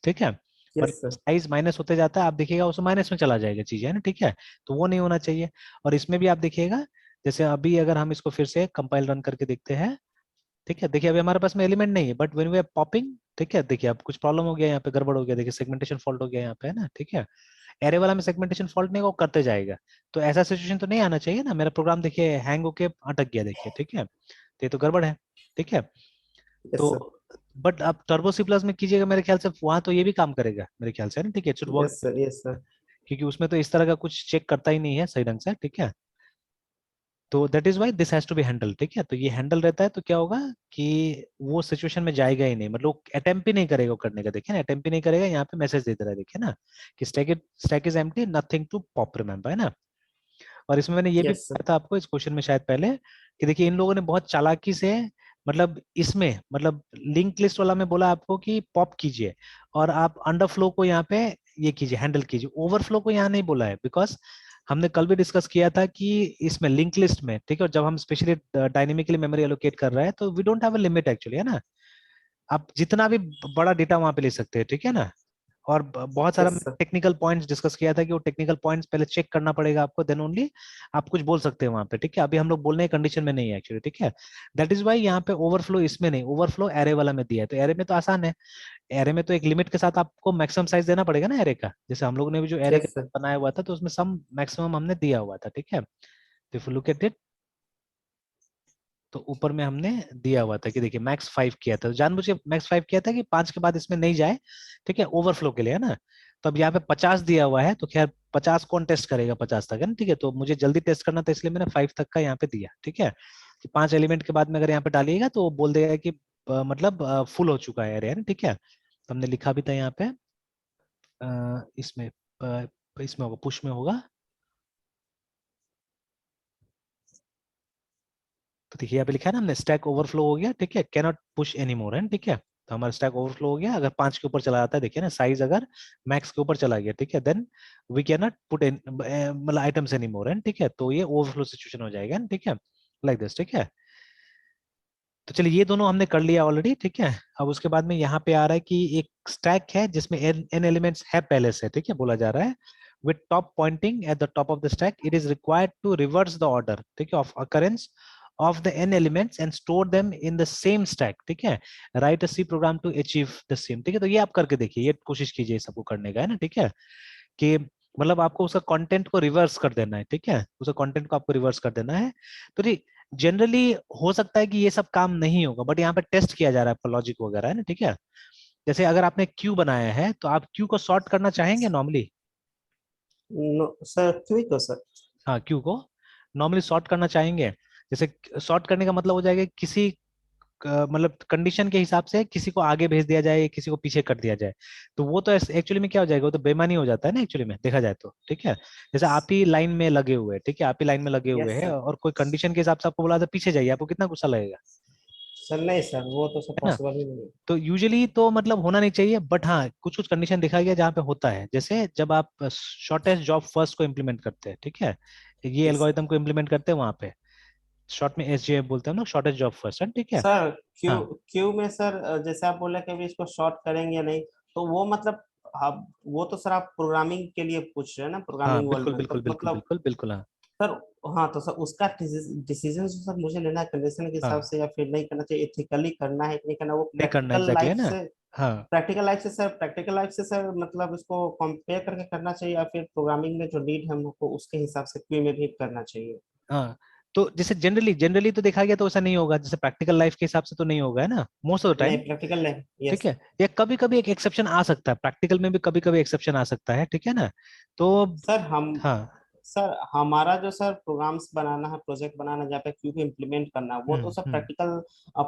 [SPEAKER 2] ठीक है, और
[SPEAKER 1] Yes, sir.
[SPEAKER 2] साइज माइनस होते जाता है, आप देखिएगा उसमें माइनस में चला जाएगा चीज, है ना, ठीक है, तो वो नहीं होना चाहिए। और इसमें भी आप देखिएगा, जैसे अभी अगर हम इसको फिर से कंपाइल रन करके देखते हैं, ठीक है, देखिए अभी हमारे पास में एलिमेंट नहीं है, but when we are popping, ठीक है, देखिए अब कुछ प्रॉब्लम हो गया यहाँ पे, गड़बड़ हो गया, देखिए सेगमेंटेशन फॉल्ट हो गया यहाँ पे, है ना, ठीक है। एरे वाला में सेगमेंटेशन फॉल्ट नहीं, वो करते जाएगा। तो ऐसा सिचुएशन तो नहीं आना चाहिए ना, मेरा प्रोग्राम देखिए हैंग होके अटक गया, देखिए, ठीक है, तो ये तो गड़बड़ है, ठीक है।
[SPEAKER 1] Yes,
[SPEAKER 2] तो
[SPEAKER 1] sir.
[SPEAKER 2] बट आप टर्बो सी प्लस में कीजिएगा मेरे ख्याल से, वहां तो ये भी काम करेगा मेरे ख्याल से, है ना, ठीक है, it should work,
[SPEAKER 1] Yes, sir. Yes, sir.
[SPEAKER 2] क्योंकि उसमें तो इस तरह का कुछ चेक करता ही नहीं है सही ढंग से, ठीक है। तो that is why this has to be handle, ठीक है। तो ये हैंडल रहता है तो क्या होगा कि वो सिचुएशन में जाएगा ही नहीं, मतलब अटेम्प्ट ही नहीं करेगा वो करने का, देखिए ना, अटेम्प्ट ही नहीं करेगा, यहाँ पे मैसेज देता रहा है, देखिए ना, कि stack is empty, nothing to pop, remember, है ना। और इसमें मैंने ये भी
[SPEAKER 1] Yes, sir.
[SPEAKER 2] बताया था आपको इस क्वेश्चन में शायद पहले, कि देखिए इन लोगों ने बहुत चालाकी से, मतलब इसमें, मतलब लिंक लिस्ट वाला में बोला आपको कि पॉप कीजिए, और आप अंडरफ्लो को यहाँ पे ये कीजिए, हैंडल कीजिए, ओवरफ्लो को यहाँ नहीं बोला है, बिकॉज हमने कल भी डिस्कस किया था कि इसमें लिंक लिस्ट में, ठीक है, और जब हम स्पेशली डायनेमिकली मेमोरी एलोकेट कर रहे हैं तो we don't have a limit actually, है ना। आप जितना भी बड़ा डेटा वहां पे ले सकते हैं, ठीक है ना। और बहुत सारा
[SPEAKER 1] Yes, sir.
[SPEAKER 2] Technical points discuss किया था कि वो टेक्निकल पॉइंट्स पहले चेक करना पड़ेगा आपको, देन ओनली आप कुछ बोल सकते हैं वहां पे, ठीक है। अभी हम लोग बोलने की कंडीशन में नहीं है एक्चुअली, ठीक है। दैट इज वाई यहाँ पे ओवरफ्लो इसमें नहीं, ओवरफ्लो एरे वाला में दिया है। तो एरे में तो आसान है, एरे में तो एक लिमिट के साथ आपको मैक्सिमम साइज देना पड़ेगा ना एरे का, जैसे हम लोग ने भी जो एरे
[SPEAKER 1] Yes,
[SPEAKER 2] का
[SPEAKER 1] sir.
[SPEAKER 2] बनाया हुआ था तो उसमें सम मैक्सिमम हमने दिया हुआ था, ठीक है। तो if you look at it, तो ऊपर में हमने दिया हुआ था कि देखिए मैक्स 5 किया था, तो जानबूझ के मैक्स 5 किया था कि 5 के बाद इसमें नहीं जाए, ठीक है, ओवरफ्लो के लिए, है ना। तो अब यहाँ पे 50 दिया हुआ है, तो खैर 50 कौन टेस्ट करेगा 50 तक, है ना, ठीक है, तो मुझे जल्दी टेस्ट करना था इसलिए मैंने 5 तक का यहाँ पे दिया, ठीक है, कि 5 एलिमेंट के बाद में अगर यहाँ पे डालिएगा तो वो बोल देगा कि मतलब फुल हो चुका है एरे, है ना, ठीक है। तो हमने लिखा भी था यहाँ पे, इसमें इसमें होगा, पुश में होगा। तो देखिए यहाँ पे लिखा है ना हमने, स्टैक ओवरफ्लो हो गया, ठीक है, can not push any more, है, ठीक है। तो हमारा स्टैक ओवरफ्लो हो गया अगर 5 के ऊपर चला जाता है, देखिए ना, साइज अगर मैक्स के ऊपर चला गया, ठीक है, then we can not put मतलब आइटम्स एनी मोर, है, ठीक है, तो ये ओवरफ्लो सिचुएशन हो जाएगा, ठीक है, लाइक दिस, ठीक है। तो चलिए ये दोनों हमने कर लिया ऑलरेडी, ठीक है। अब उसके बाद में यहाँ पे आ रहा है कि एक स्टैक है जिसमें एन एलिमेंट्स है पहले से, ठीक है, बोला जा रहा है with top pointing at the top of the stack, it is required to reverse the order, ठीक है, of occurrence of the n elements and store them in the same stack, ठीक है, write a C program to achieve the same, ठीक है। तो ये आप करके देखिए, ये कोशिश कीजिए सबको करने का, है ना, ठीक है, कि मतलब आपको उसका कंटेंट को रिवर्स कर देना है, ठीक है, उसका कंटेंट को आपको रिवर्स कर देना है। तो जी जनरली हो सकता है कि ये सब काम नहीं होगा, बट यहाँ पे टेस्ट किया जा रहा है आपका लॉजिक वगैरह, है ना, ठीक है। जैसे अगर आपने क्यू बनाया है तो आप क्यू को सॉर्ट करना चाहेंगे नॉर्मली,
[SPEAKER 1] नो सर, क्विक हो सर।
[SPEAKER 2] हाँ, क्यू को नॉर्मली सॉर्ट करना चाहेंगे। जैसे सॉर्ट करने का मतलब हो जाएगा कि किसी मतलब कंडीशन के हिसाब से किसी को आगे भेज दिया जाए, किसी को पीछे कर दिया जाए, तो वो तो एक्चुअली में क्या हो जाएगा, वो तो बेईमानी हो जाता है ना एक्चुअली में देखा जाए तो, ठीक है। जैसे आप ही लाइन में लगे हुए हैं, ठीक है, आप ही लाइन में लगे हुए
[SPEAKER 1] यस
[SPEAKER 2] हैं
[SPEAKER 1] सर।
[SPEAKER 2] और कोई कंडीशन के हिसाब से आपको बोला था पीछे जाइए, आपको कितना गुस्सा लगेगा,
[SPEAKER 1] सर नहीं सर, वो तो सर
[SPEAKER 2] है ना।
[SPEAKER 1] पॉसिबल ही नहीं है।
[SPEAKER 2] तो यूजुअली तो मतलब होना नहीं चाहिए, बट हाँ कुछ कुछ कंडीशन देखा गया जहाँ पे होता है, जैसे जब आप शॉर्टेस्ट जॉब फर्स्ट को इम्प्लीमेंट करते हैं, ठीक है, ये
[SPEAKER 1] यस
[SPEAKER 2] एल्गोरिथम
[SPEAKER 1] सर।
[SPEAKER 2] को इम्प्लीमेंट करते हैं वहां पे, शॉर्ट में एसजेएफ बोलते हैं हम लोग, शॉर्टेस्ट जॉब फर्स्ट, है, ठीक है।
[SPEAKER 1] सर क्यू
[SPEAKER 2] हाँ
[SPEAKER 1] क्यू में सर जैसे आप बोले कि अभी इसको शॉर्ट करेंगे या नहीं, तो वो मतलब आप वो तो सर आप प्रोग्रामिंग के लिए पूछ रहे हैं ना,
[SPEAKER 2] हाँ,
[SPEAKER 1] प्रोग्रामिंग वर्ल्ड
[SPEAKER 2] बिल्कुल
[SPEAKER 1] में,
[SPEAKER 2] बिल्कुल
[SPEAKER 1] तो
[SPEAKER 2] बिल्कुल
[SPEAKER 1] मतलब
[SPEAKER 2] बिल्कुल बिल्कुल, हाँ
[SPEAKER 1] सर, हाँ तो सर उसका डिसीजन सर मुझे लेना है कंडीशन के हिसाब
[SPEAKER 2] हाँ,
[SPEAKER 1] से, या फिर नहीं करना चाहिए, एथिकली करना है कि नहीं करना, वो
[SPEAKER 2] नहीं करना एग्जैक्टली, है ना। हाँ,
[SPEAKER 1] प्रैक्टिकल लाइफ से सर मतलब इसको कंपेयर करके करना चाहिए, या फिर प्रोग्रामिंग में जो नीड है हमको उसके हिसाब से क्यू में भी करना चाहिए।
[SPEAKER 2] हाँ, तो जैसे जनरली जनरली तो देखा गया तो ऐसा नहीं होगा, जैसे प्रैक्टिकल लाइफ के हिसाब से तो नहीं होगा, है ना, मोस्ट ऑफ द
[SPEAKER 1] नहीं
[SPEAKER 2] टाइम।
[SPEAKER 1] प्रैक्टिकल नहीं,
[SPEAKER 2] ठीक
[SPEAKER 1] यस
[SPEAKER 2] है, या कभी कभी एक एक्सेप्शन आ सकता है, प्रैक्टिकल में भी कभी कभी एक्सेप्शन आ सकता है, ठीक है ना। तो
[SPEAKER 1] सर। हम
[SPEAKER 2] हाँ।
[SPEAKER 1] सर हमारा जो सर प्रोग्राम्स बनाना है, प्रोजेक्ट बनाना है, जहाँ पे क्यू को इम्प्लीमेंट करना है, वो तो सब
[SPEAKER 2] हम्म।
[SPEAKER 1] प्रैक्टिकल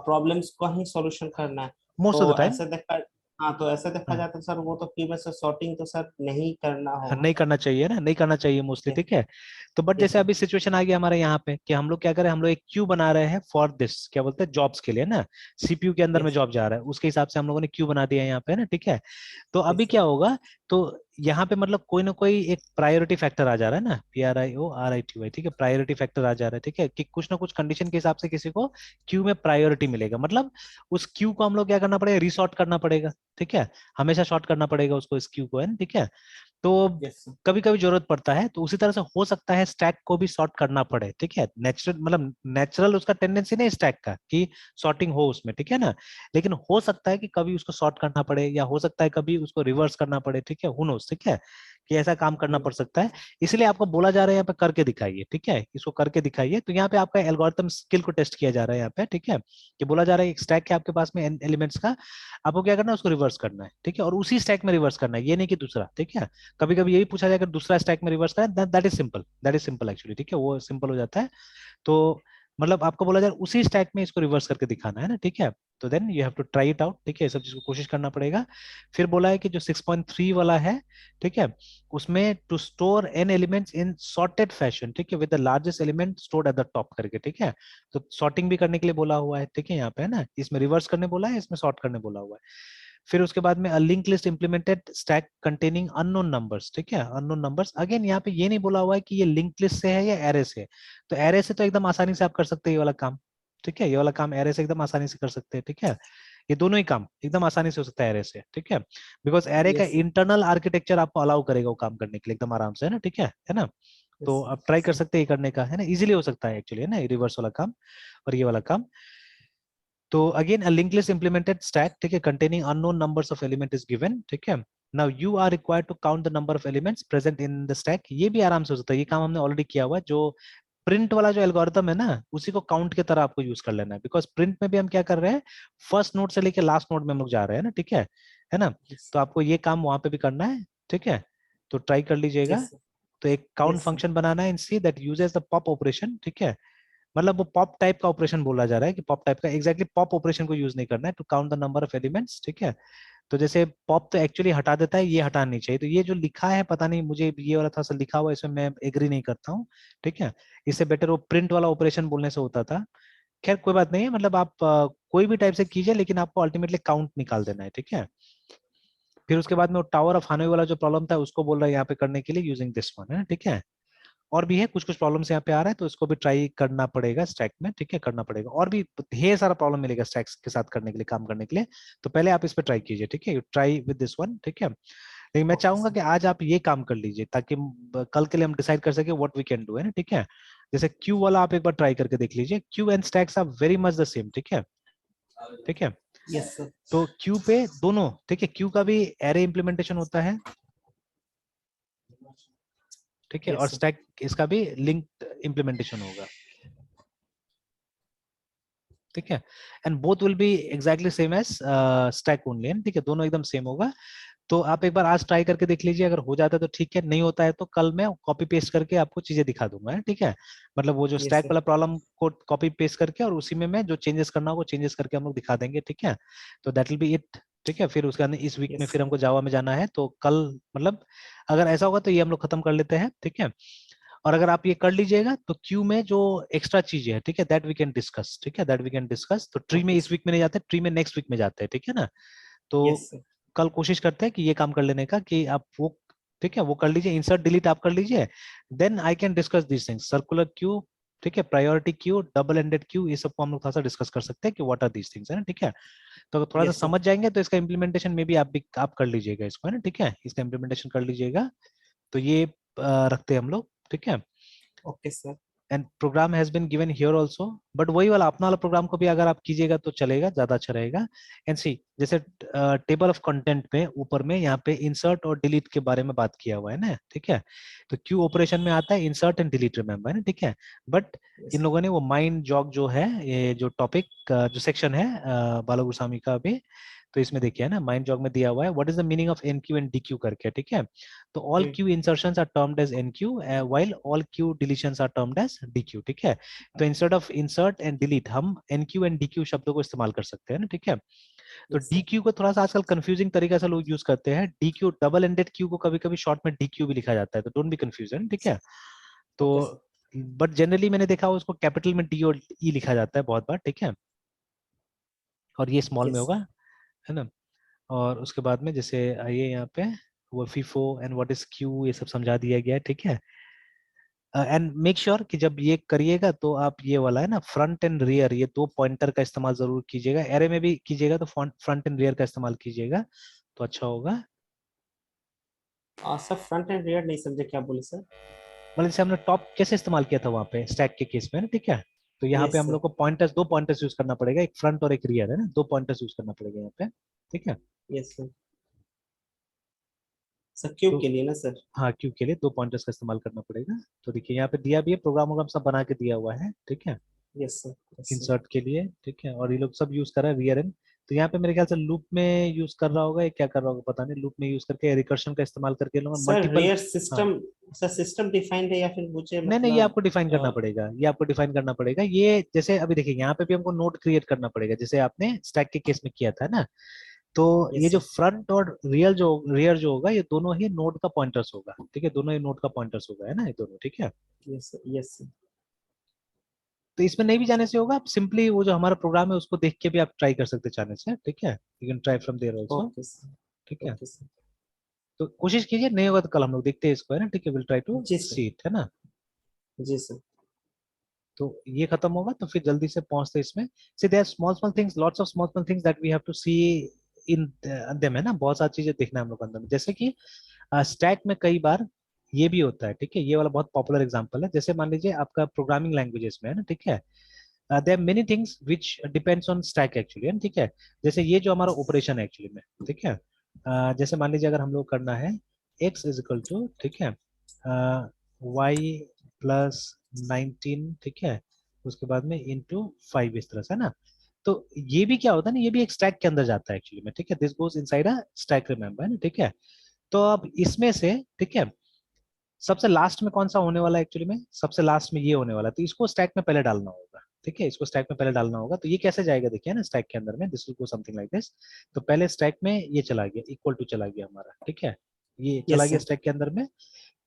[SPEAKER 1] प्रॉब्लम्स का ही सॉल्यूशन करना है।
[SPEAKER 2] मोस्ट ऑफ द
[SPEAKER 1] तो
[SPEAKER 2] टाइम।
[SPEAKER 1] ऐसे देखा, हाँ तो ऐसे देखा जाए तो सर वो तो क्यू में से सॉर्टिंग तो सर नहीं करना होगा।
[SPEAKER 2] नहीं करना चाहिए ना, नहीं करना चाहिए मोस्टली,
[SPEAKER 1] यस
[SPEAKER 2] ठीक है। तो बट
[SPEAKER 1] यस
[SPEAKER 2] जैसे
[SPEAKER 1] सर।
[SPEAKER 2] अभी सिचुएशन आ गया हमारे यहाँ पे कि हम लोग क्या करें, हम लोग एक क्यू बना रहे हैं फॉर दिस, क्या बोलते हैं, जॉब्स के लिए ना, सीपीयू के अंदर में
[SPEAKER 1] यस
[SPEAKER 2] जॉब जा रहा है, उसके हिसाब से हम लोगों ने क्यू बना दिया है यहाँ पे ना, ठीक है। तो अभी
[SPEAKER 1] यस
[SPEAKER 2] क्या
[SPEAKER 1] सर।
[SPEAKER 2] होगा, तो यहाँ पे मतलब कोई ना कोई एक प्रायोरिटी फैक्टर आ जा रहा है ना, PRIORITY, ठीक है, प्रायोरिटी फैक्टर आ जा रहा है, ठीक है, कि कुछ ना कुछ कंडीशन के हिसाब से किसी को क्यू में प्रायोरिटी मिलेगा, मतलब उस क्यू को हम लोग क्या करना पड़ेगा, रिसॉर्ट करना पड़ेगा, ठीक है, हमेशा शॉर्ट करना पड़ेगा उसको, इस क्यू को, है ना, ठीक है। तो
[SPEAKER 1] यस सर।
[SPEAKER 2] कभी कभी जरूरत पड़ता है, तो उसी तरह से हो सकता है स्टैक को भी सॉर्ट करना पड़े, ठीक है, नेचुरल मतलब नेचुरल उसका टेंडेंसी नहीं स्टैक का कि सॉर्टिंग हो उसमें, ठीक है ना, लेकिन हो सकता है कि कभी उसको सॉर्ट करना पड़े, या हो सकता है कभी उसको रिवर्स करना पड़े, ठीक है, हु नोस, ठीक है, कि ऐसा काम करना पड़ सकता है। इसलिए आपको बोला जा रहा है यहाँ पे करके दिखाइए, ठीक है, इसको करके दिखाइए, तो यहाँ पे आपका एल्गोरिथम स्किल को टेस्ट किया जा रहा है यहाँ पे, ठीक है, कि बोला जा रहा है एक स्टैक है आपके पास में एलिमेंट्स का, आपको क्या करना है, उसको रिवर्स करना है, ठीक है, और उसी स्टैक में रिवर्स करना है, ये नहीं कि दूसरा, ठीक है। कभी कभी यही पूछा जाए अगर दूसरा स्टैक में रिवर्स करें, that is simple, that is simple actually, ठीक है, वो सिंपल हो जाता है। तो मतलब आपको बोला जाए उसी स्टैक में इसको रिवर्स करके दिखाना है ना, ठीक है। तो then you have to try it out, ठीक है, सब चीज को कोशिश करना पड़ेगा। फिर बोला है कि जो 6.3 वाला है, ठीक है, उसमें to store N elements in sorted fashion, ठीक है, with the largest element stored at the top करके, ठीक है। तो सॉर्टिंग भी करने के लिए बोला हुआ है, ठीक है, यहाँ पे है ना, इसमें रिवर्स करने बोला है, इसमें सॉर्ट करने बोला हुआ है। फिर उसके बाद में link list implemented stack containing unknown numbers, ठीक है, अननोन नंबर्स, अगेन यहाँ पे ये नहीं बोला हुआ है कि ये लिंक लिस्ट से है या एरे से है। तो एरे से तो एकदम आसानी से आप कर सकते हैं ये वाला काम, ठीक है, ये वाला काम एरे से एकदम आसानी से कर सकते हैं, ठीक है, ये दोनों ही काम एकदम आसानी से हो सकता है एरे से, ठीक है, बिकॉज एरे का
[SPEAKER 1] यस सर।
[SPEAKER 2] इंटरनल आर्किटेक्चर आपको अलाउ करेगा वो काम करने के लिए एकदम आराम से, है ना, ठीक है ना।
[SPEAKER 1] यस
[SPEAKER 2] तो आप ट्राई कर सकते हैं ये करने का, है ना, इजीली हो सकता है एक्चुअली, है ना, रिवर्स वाला काम और ये वाला काम। तो again a linked list implemented stack, ठीक है, containing unknown numbers of element is given, ठीक है। now you are required to count the number of elements present in the stack, ये भी आराम से हो सकता है, ये काम हमने ऑलरेडी किया हुआ है, जो प्रिंट वाला जो एल्गोरिथम है ना, उसी को काउंट की तरह आपको यूज कर लेना है, बिकॉज प्रिंट में भी हम क्या कर रहे हैं, फर्स्ट नोड से लेके लास्ट नोड में हम लोग जा रहे हैं ना, ठीक है ना।
[SPEAKER 1] यस
[SPEAKER 2] तो आपको ये काम वहां पे भी करना है, ठीक है, तो ट्राई कर लीजिएगा।
[SPEAKER 1] सर।
[SPEAKER 2] तो एक काउंट
[SPEAKER 1] यस सर।
[SPEAKER 2] फंक्शन बनाना है in C that uses the pop operation, ठीक है, मतलब वो पॉप टाइप का ऑपरेशन बोला जा रहा है कि पॉप टाइप का एग्जैक्टली पॉप ऑपरेशन को यूज नहीं करना है to count the number of elements, ठीक है। तो जैसे पॉप तो एक्चुअली हटा देता है, ये हटाना नहीं चाहिए, तो ये जो लिखा है पता नहीं, मुझे ये वाला थोड़ा सा लिखा हुआ है इसमें मैं एग्री नहीं करता हूँ, ठीक है। इससे बेटर वो प्रिंट वाला ऑपरेशन बोलने से होता था। खैर कोई बात नहीं है, मतलब आप कोई भी टाइप से कीजिए, लेकिन आपको अल्टीमेटली काउंट निकाल देना है, ठीक है। फिर उसके बाद में वो टावर ऑफ हानोई वाला जो प्रॉब्लम था उसको बोल रहा है यहाँ पे करने के लिए यूजिंग दिस वन, है ठीक है। और भी है कुछ कुछ प्रॉब्लम्स यहाँ पे आ रहा है, तो इसको भी ट्राई करना पड़ेगा स्टैक में, ठीक है, करना पड़ेगा, और भी ढेर सारा प्रॉब्लम मिलेगा स्टैक्स के साथ करने के लिए, काम करने के लिए। तो पहले आप इस पे ट्राई कीजिए, ठीक है, you try with this one, ठीक है। लेकिन मैं
[SPEAKER 1] ओके
[SPEAKER 2] चाहूंगा
[SPEAKER 1] सर।
[SPEAKER 2] कि आज आप ये काम कर लीजिए ताकि कल के लिए हम डिसाइड कर सके व्हाट वी कैन डू, है ना, ठीक है। जैसे क्यू वाला आप एक बार ट्राई करके देख लीजिए, queue and stacks are very much the same, ठीक है, ठीक है।
[SPEAKER 1] Yes sir.
[SPEAKER 2] तो क्यू पे दोनों, ठीक है, क्यू का भी एरे इंप्लीमेंटेशन होता है, ठीक है, और
[SPEAKER 1] यस सर।
[SPEAKER 2] स्टैक इसका भी लिंक्ड इंप्लीमेंटेशन होगा, ठीक है। And both will be exactly same as stack only, ठीक है, दोनों एकदम सेम होगा। तो आप एक बार आज ट्राई करके देख लीजिए, अगर हो जाता है तो ठीक है, नहीं होता है तो कल मैं कॉपी पेस्ट करके आपको चीजें दिखा दूंगा, है ठीक है। मतलब वो जो
[SPEAKER 1] यस
[SPEAKER 2] स्टैक
[SPEAKER 1] सर।
[SPEAKER 2] वाला प्रॉब्लम को कॉपी पेस्ट करके और उसी में मैं जो चेंजेस करना होगा चेंजेस करके हम लोग दिखा देंगे, ठीक है। तो दैट विल बी इट, ठीक है। फिर उसके बाद इस वीक में
[SPEAKER 1] यस
[SPEAKER 2] फिर हमको जावा में जाना है, तो कल मतलब अगर ऐसा होगा तो ये हम लोग खत्म कर लेते हैं, ठीक है। और अगर आप ये कर लीजिएगा तो क्यू में जो एक्स्ट्रा चीजें है, ठीक है, दैट वी कैन डिस्कस, ठीक है, दैट वी कैन डिस्कस। तो ट्री में
[SPEAKER 1] ओके
[SPEAKER 2] इस
[SPEAKER 1] सर।
[SPEAKER 2] वीक में नहीं जाते, ट्री में नेक्स्ट वीक में जाते हैं, ठीक है ना। तो
[SPEAKER 1] यस सर।
[SPEAKER 2] कल कोशिश करते हैं कि ये काम कर लेने का, कि आप वो, ठीक है, वो कर लीजिए, इंसर्ट डिलीट आप कर लीजिए, then I can discuss this things, circular queue, ठीक है, priority queue, double ended queue, ये सबको हम लोग थोड़ा सा डिस्कस कर सकते हैं कि व्हाट आर दीस थिंग्स, है ना, ठीक है। तो अगर थोड़ा सा
[SPEAKER 1] यस सर।
[SPEAKER 2] समझ जाएंगे तो इसका इम्प्लीमेंटेशन में भी आप कर लीजिएगा इसको, है ना, ठीक है, इसका इम्प्लीमेंटेशन कर लीजिएगा। तो ये रखते हैं हम लोग, ठीक है।
[SPEAKER 1] Okay sir.
[SPEAKER 2] And program has been given here also, but वही वाला अपना वाला प्रोग्राम को भी अगर आप कीजिएगा तो चलेगा, ज्यादा अच्छा रहेगा। एंड सी जैसे टेबल ऑफ कंटेंट में ऊपर में यहाँ पे इंसर्ट और डिलीट के बारे में बात किया हुआ है ना, ठीक है। तो क्यू ऑपरेशन में आता है इंसर्ट एंड डिलीट, रिमेंबर है ना, ठीक है। बट इन लोगों ने वो माइंड जॉग जो है, ये जो टॉपिक जो सेक्शन है बाला गुरसामी का भी, तो इसमें देखिए ना माइंड जॉग में दिया हुआ है what is the meaning of enqueue and dequeue करके, ठीक है। तो all queue insertions are termed as enqueue while all queue deletions are termed as dequeue, ठीक है। तो instead of insert and delete हम एनक्यू एंड डीक्यू शब्दों को इस्तेमाल कर सकते हैं ना, ठीक है। तो डीक्यू को थोड़ा सा आजकल कंफ्यूजिंग तरीके से लोग यूज करते हैं, डीक्यू डबल एंडेड क्यू को कभी कभी शॉर्ट में डीक्यू भी लिखा जाता है, तो डोंट बी कंफ्यूजन, ठीक है। तो बट जनरली मैंने देखा उसको कैपिटल में डी और ई लिखा जाता है बहुत बार, ठीक है, और ये स्मॉल में होगा, है ना। और उसके बाद में जैसे आइए यहाँ पे वो FIFO and what is Q ये सब समझा दिया गया है, ठीक है। एंड मेक श्योर कि जब ये करिएगा तो आप ये वाला है ना फ्रंट एंड रियर, ये दो पॉइंटर का इस्तेमाल जरूर कीजिएगा, एरे में भी कीजिएगा तो फ्रंट एंड रियर का इस्तेमाल कीजिएगा तो अच्छा होगा।
[SPEAKER 1] सर फ्रंट एंड रियर नहीं समझे, क्या बोले सर?
[SPEAKER 2] मतलब जैसे हमने टॉप कैसे इस्तेमाल किया था वहां पे स्टैक के केस में ना, ठीक है। तो यहाँ पे
[SPEAKER 1] यस
[SPEAKER 2] हम
[SPEAKER 1] सर,
[SPEAKER 2] लोग को पॉइंटर्स, दो पॉइंटर्स यूज करना पड़ेगा, एक फ्रंट और एक रियर है ना, दो पॉइंटर्स यूज करना पड़ेगा यहाँ पे, ठीक है।
[SPEAKER 1] Yes sir. सर क्यूब
[SPEAKER 2] तो
[SPEAKER 1] के लिए ना सर?
[SPEAKER 2] हाँ क्यू के लिए दो पॉइंटर्स का इस्तेमाल करना पड़ेगा। तो देखिए यहाँ पे दिया भी है, प्रोग्राम वोग्राम सब बना के दिया हुआ है, ठीक है,
[SPEAKER 1] yes sir, yes sir.
[SPEAKER 2] Insert के लिए, ठीक है। और ये लोग सब यूज कर रहा है रियर एंड। तो यहाँ पे मेरे ख्याल से लूप में यूज कर रहा होगा, ये क्या कर रहा होगा पता नहीं, लूप में यूज करके रिकर्शन का इस्तेमाल करके लोग
[SPEAKER 1] सर
[SPEAKER 2] मल्टीपल।
[SPEAKER 1] रियर
[SPEAKER 2] हाँ
[SPEAKER 1] सिस्टम, सर सिस्टम डिफाइंड है या फिर मुझे
[SPEAKER 2] नहीं नहीं, ये
[SPEAKER 1] मतलब
[SPEAKER 2] आपको डिफाइन करना पड़ेगा, ये आपको डिफाइन करना पड़ेगा। ये जैसे अभी देखिए यहाँ पे भी हमको नोड क्रिएट करना पड़ेगा जैसे आपने स्टैक के केस में किया था ना। तो ये
[SPEAKER 1] यस
[SPEAKER 2] जो
[SPEAKER 1] सर,
[SPEAKER 2] फ्रंट और रियर जो होगा ये दोनों ही नोड का पॉइंटर्स होगा, ठीक है, दोनों ही नोड का पॉइंटर्स होगा, है ना, ये दोनों, ठीक है।
[SPEAKER 1] Yes sir, yes sir.
[SPEAKER 2] तो इसमें नहीं भी जाने से होगा, आप सिंपली वो जो हमारा प्रोग्राम है उसको देख के भी आप ट्राई कर सकते हैं चाहने से, ठीक है, you can try from there also,
[SPEAKER 1] okay sir,
[SPEAKER 2] ठीक है।
[SPEAKER 1] Okay sir.
[SPEAKER 2] तो कोशिश कीजिए, नहीं होगा तो कल हम लोग देखते हैं इसको, है ना, ठीक है, विल ट्राई टू
[SPEAKER 1] जी सर,
[SPEAKER 2] सी इट, है ना।
[SPEAKER 1] जी सर।
[SPEAKER 2] तो ये खत्म होगा तो फिर जल्दी से पहुंचते हैं इसमें। See there small small things, lots of small small things that we have to see in them, है ना, बहुत सारी चीजें देखना है हम लोग को अंदर में, जैसे कि स्टैक में कई बार ये भी होता है, ठीक है, ये वाला बहुत पॉपुलर एग्जांपल है। जैसे मान लीजिए आपका प्रोग्रामिंग लैंग्वेजेस में है ना, ठीक है, there are many things which depends on stack actually, ठीक है। जैसे ये जो हमारा ऑपरेशन है एक्चुअली में, ठीक है, जैसे मान लीजिए अगर हम लोग करना है x इज इक्वल टू, ठीक है, y प्लस 19, ठीक है, उसके बाद में इंटू 5 इस तरह से, है ना। तो ये भी क्या होता है ना, ये भी एक स्टैक के अंदर जाता है एक्चुअली में, ठीक है, this goes inside a stack, remember, है ना, ठीक है। तो अब इसमें से, ठीक है, सबसे लास्ट में कौन सा होने वाला है एक्चुअली में, सबसे लास्ट में ये होने वाला है, तो इसको स्टैक में पहले डालना होगा, ठीक है, इसको स्टैक में पहले डालना होगा। तो ये कैसे जाएगा देखिए ना, स्टैक के अंदर में this will go something like this. तो पहले स्टैक में ये चला गया, इक्वल टू चला गया हमारा, ठीक है, ये चला
[SPEAKER 1] यस
[SPEAKER 2] गया
[SPEAKER 1] सर,
[SPEAKER 2] स्टैक के अंदर में।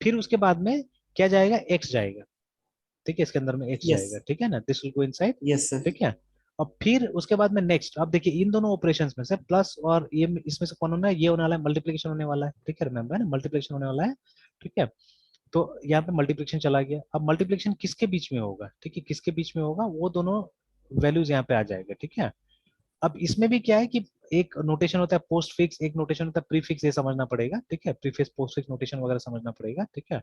[SPEAKER 2] फिर उसके बाद में क्या जाएगा, एक्स जाएगा, ठीक है, इसके अंदर में एक्स
[SPEAKER 1] यस,
[SPEAKER 2] जाएगा, ठीक है ना, this will go inside,
[SPEAKER 1] yes sir.
[SPEAKER 2] ठीक है। और फिर उसके बाद में नेक्स्ट, अब देखिए इन दोनों ऑपरेशंस में से प्लस और ये इसमें से कौन होना है, ये होने वाला है, मल्टीप्लिकेशन होने वाला है, ठीक है, रिमेंबर है ना, मल्टीप्लिकेशन होने वाला है, ठीक है। तो यहाँ पे मल्टीप्लिकेशन चला गया, अब मल्टीप्लिकेशन किसके बीच में होगा, ठीक है, किसके बीच में होगा, वो दोनों वैल्यूज यहाँ पे आ जाएगा, ठीक है। अब इसमें भी क्या है कि एक नोटेशन होता है पोस्ट फिक्स, एक नोटेशन होता है प्रीफिक्स, ये समझना पड़ेगा, ठीक है, प्रीफिक्स पोस्ट फिक्स नोटेशन वगैरह समझना पड़ेगा, ठीक है।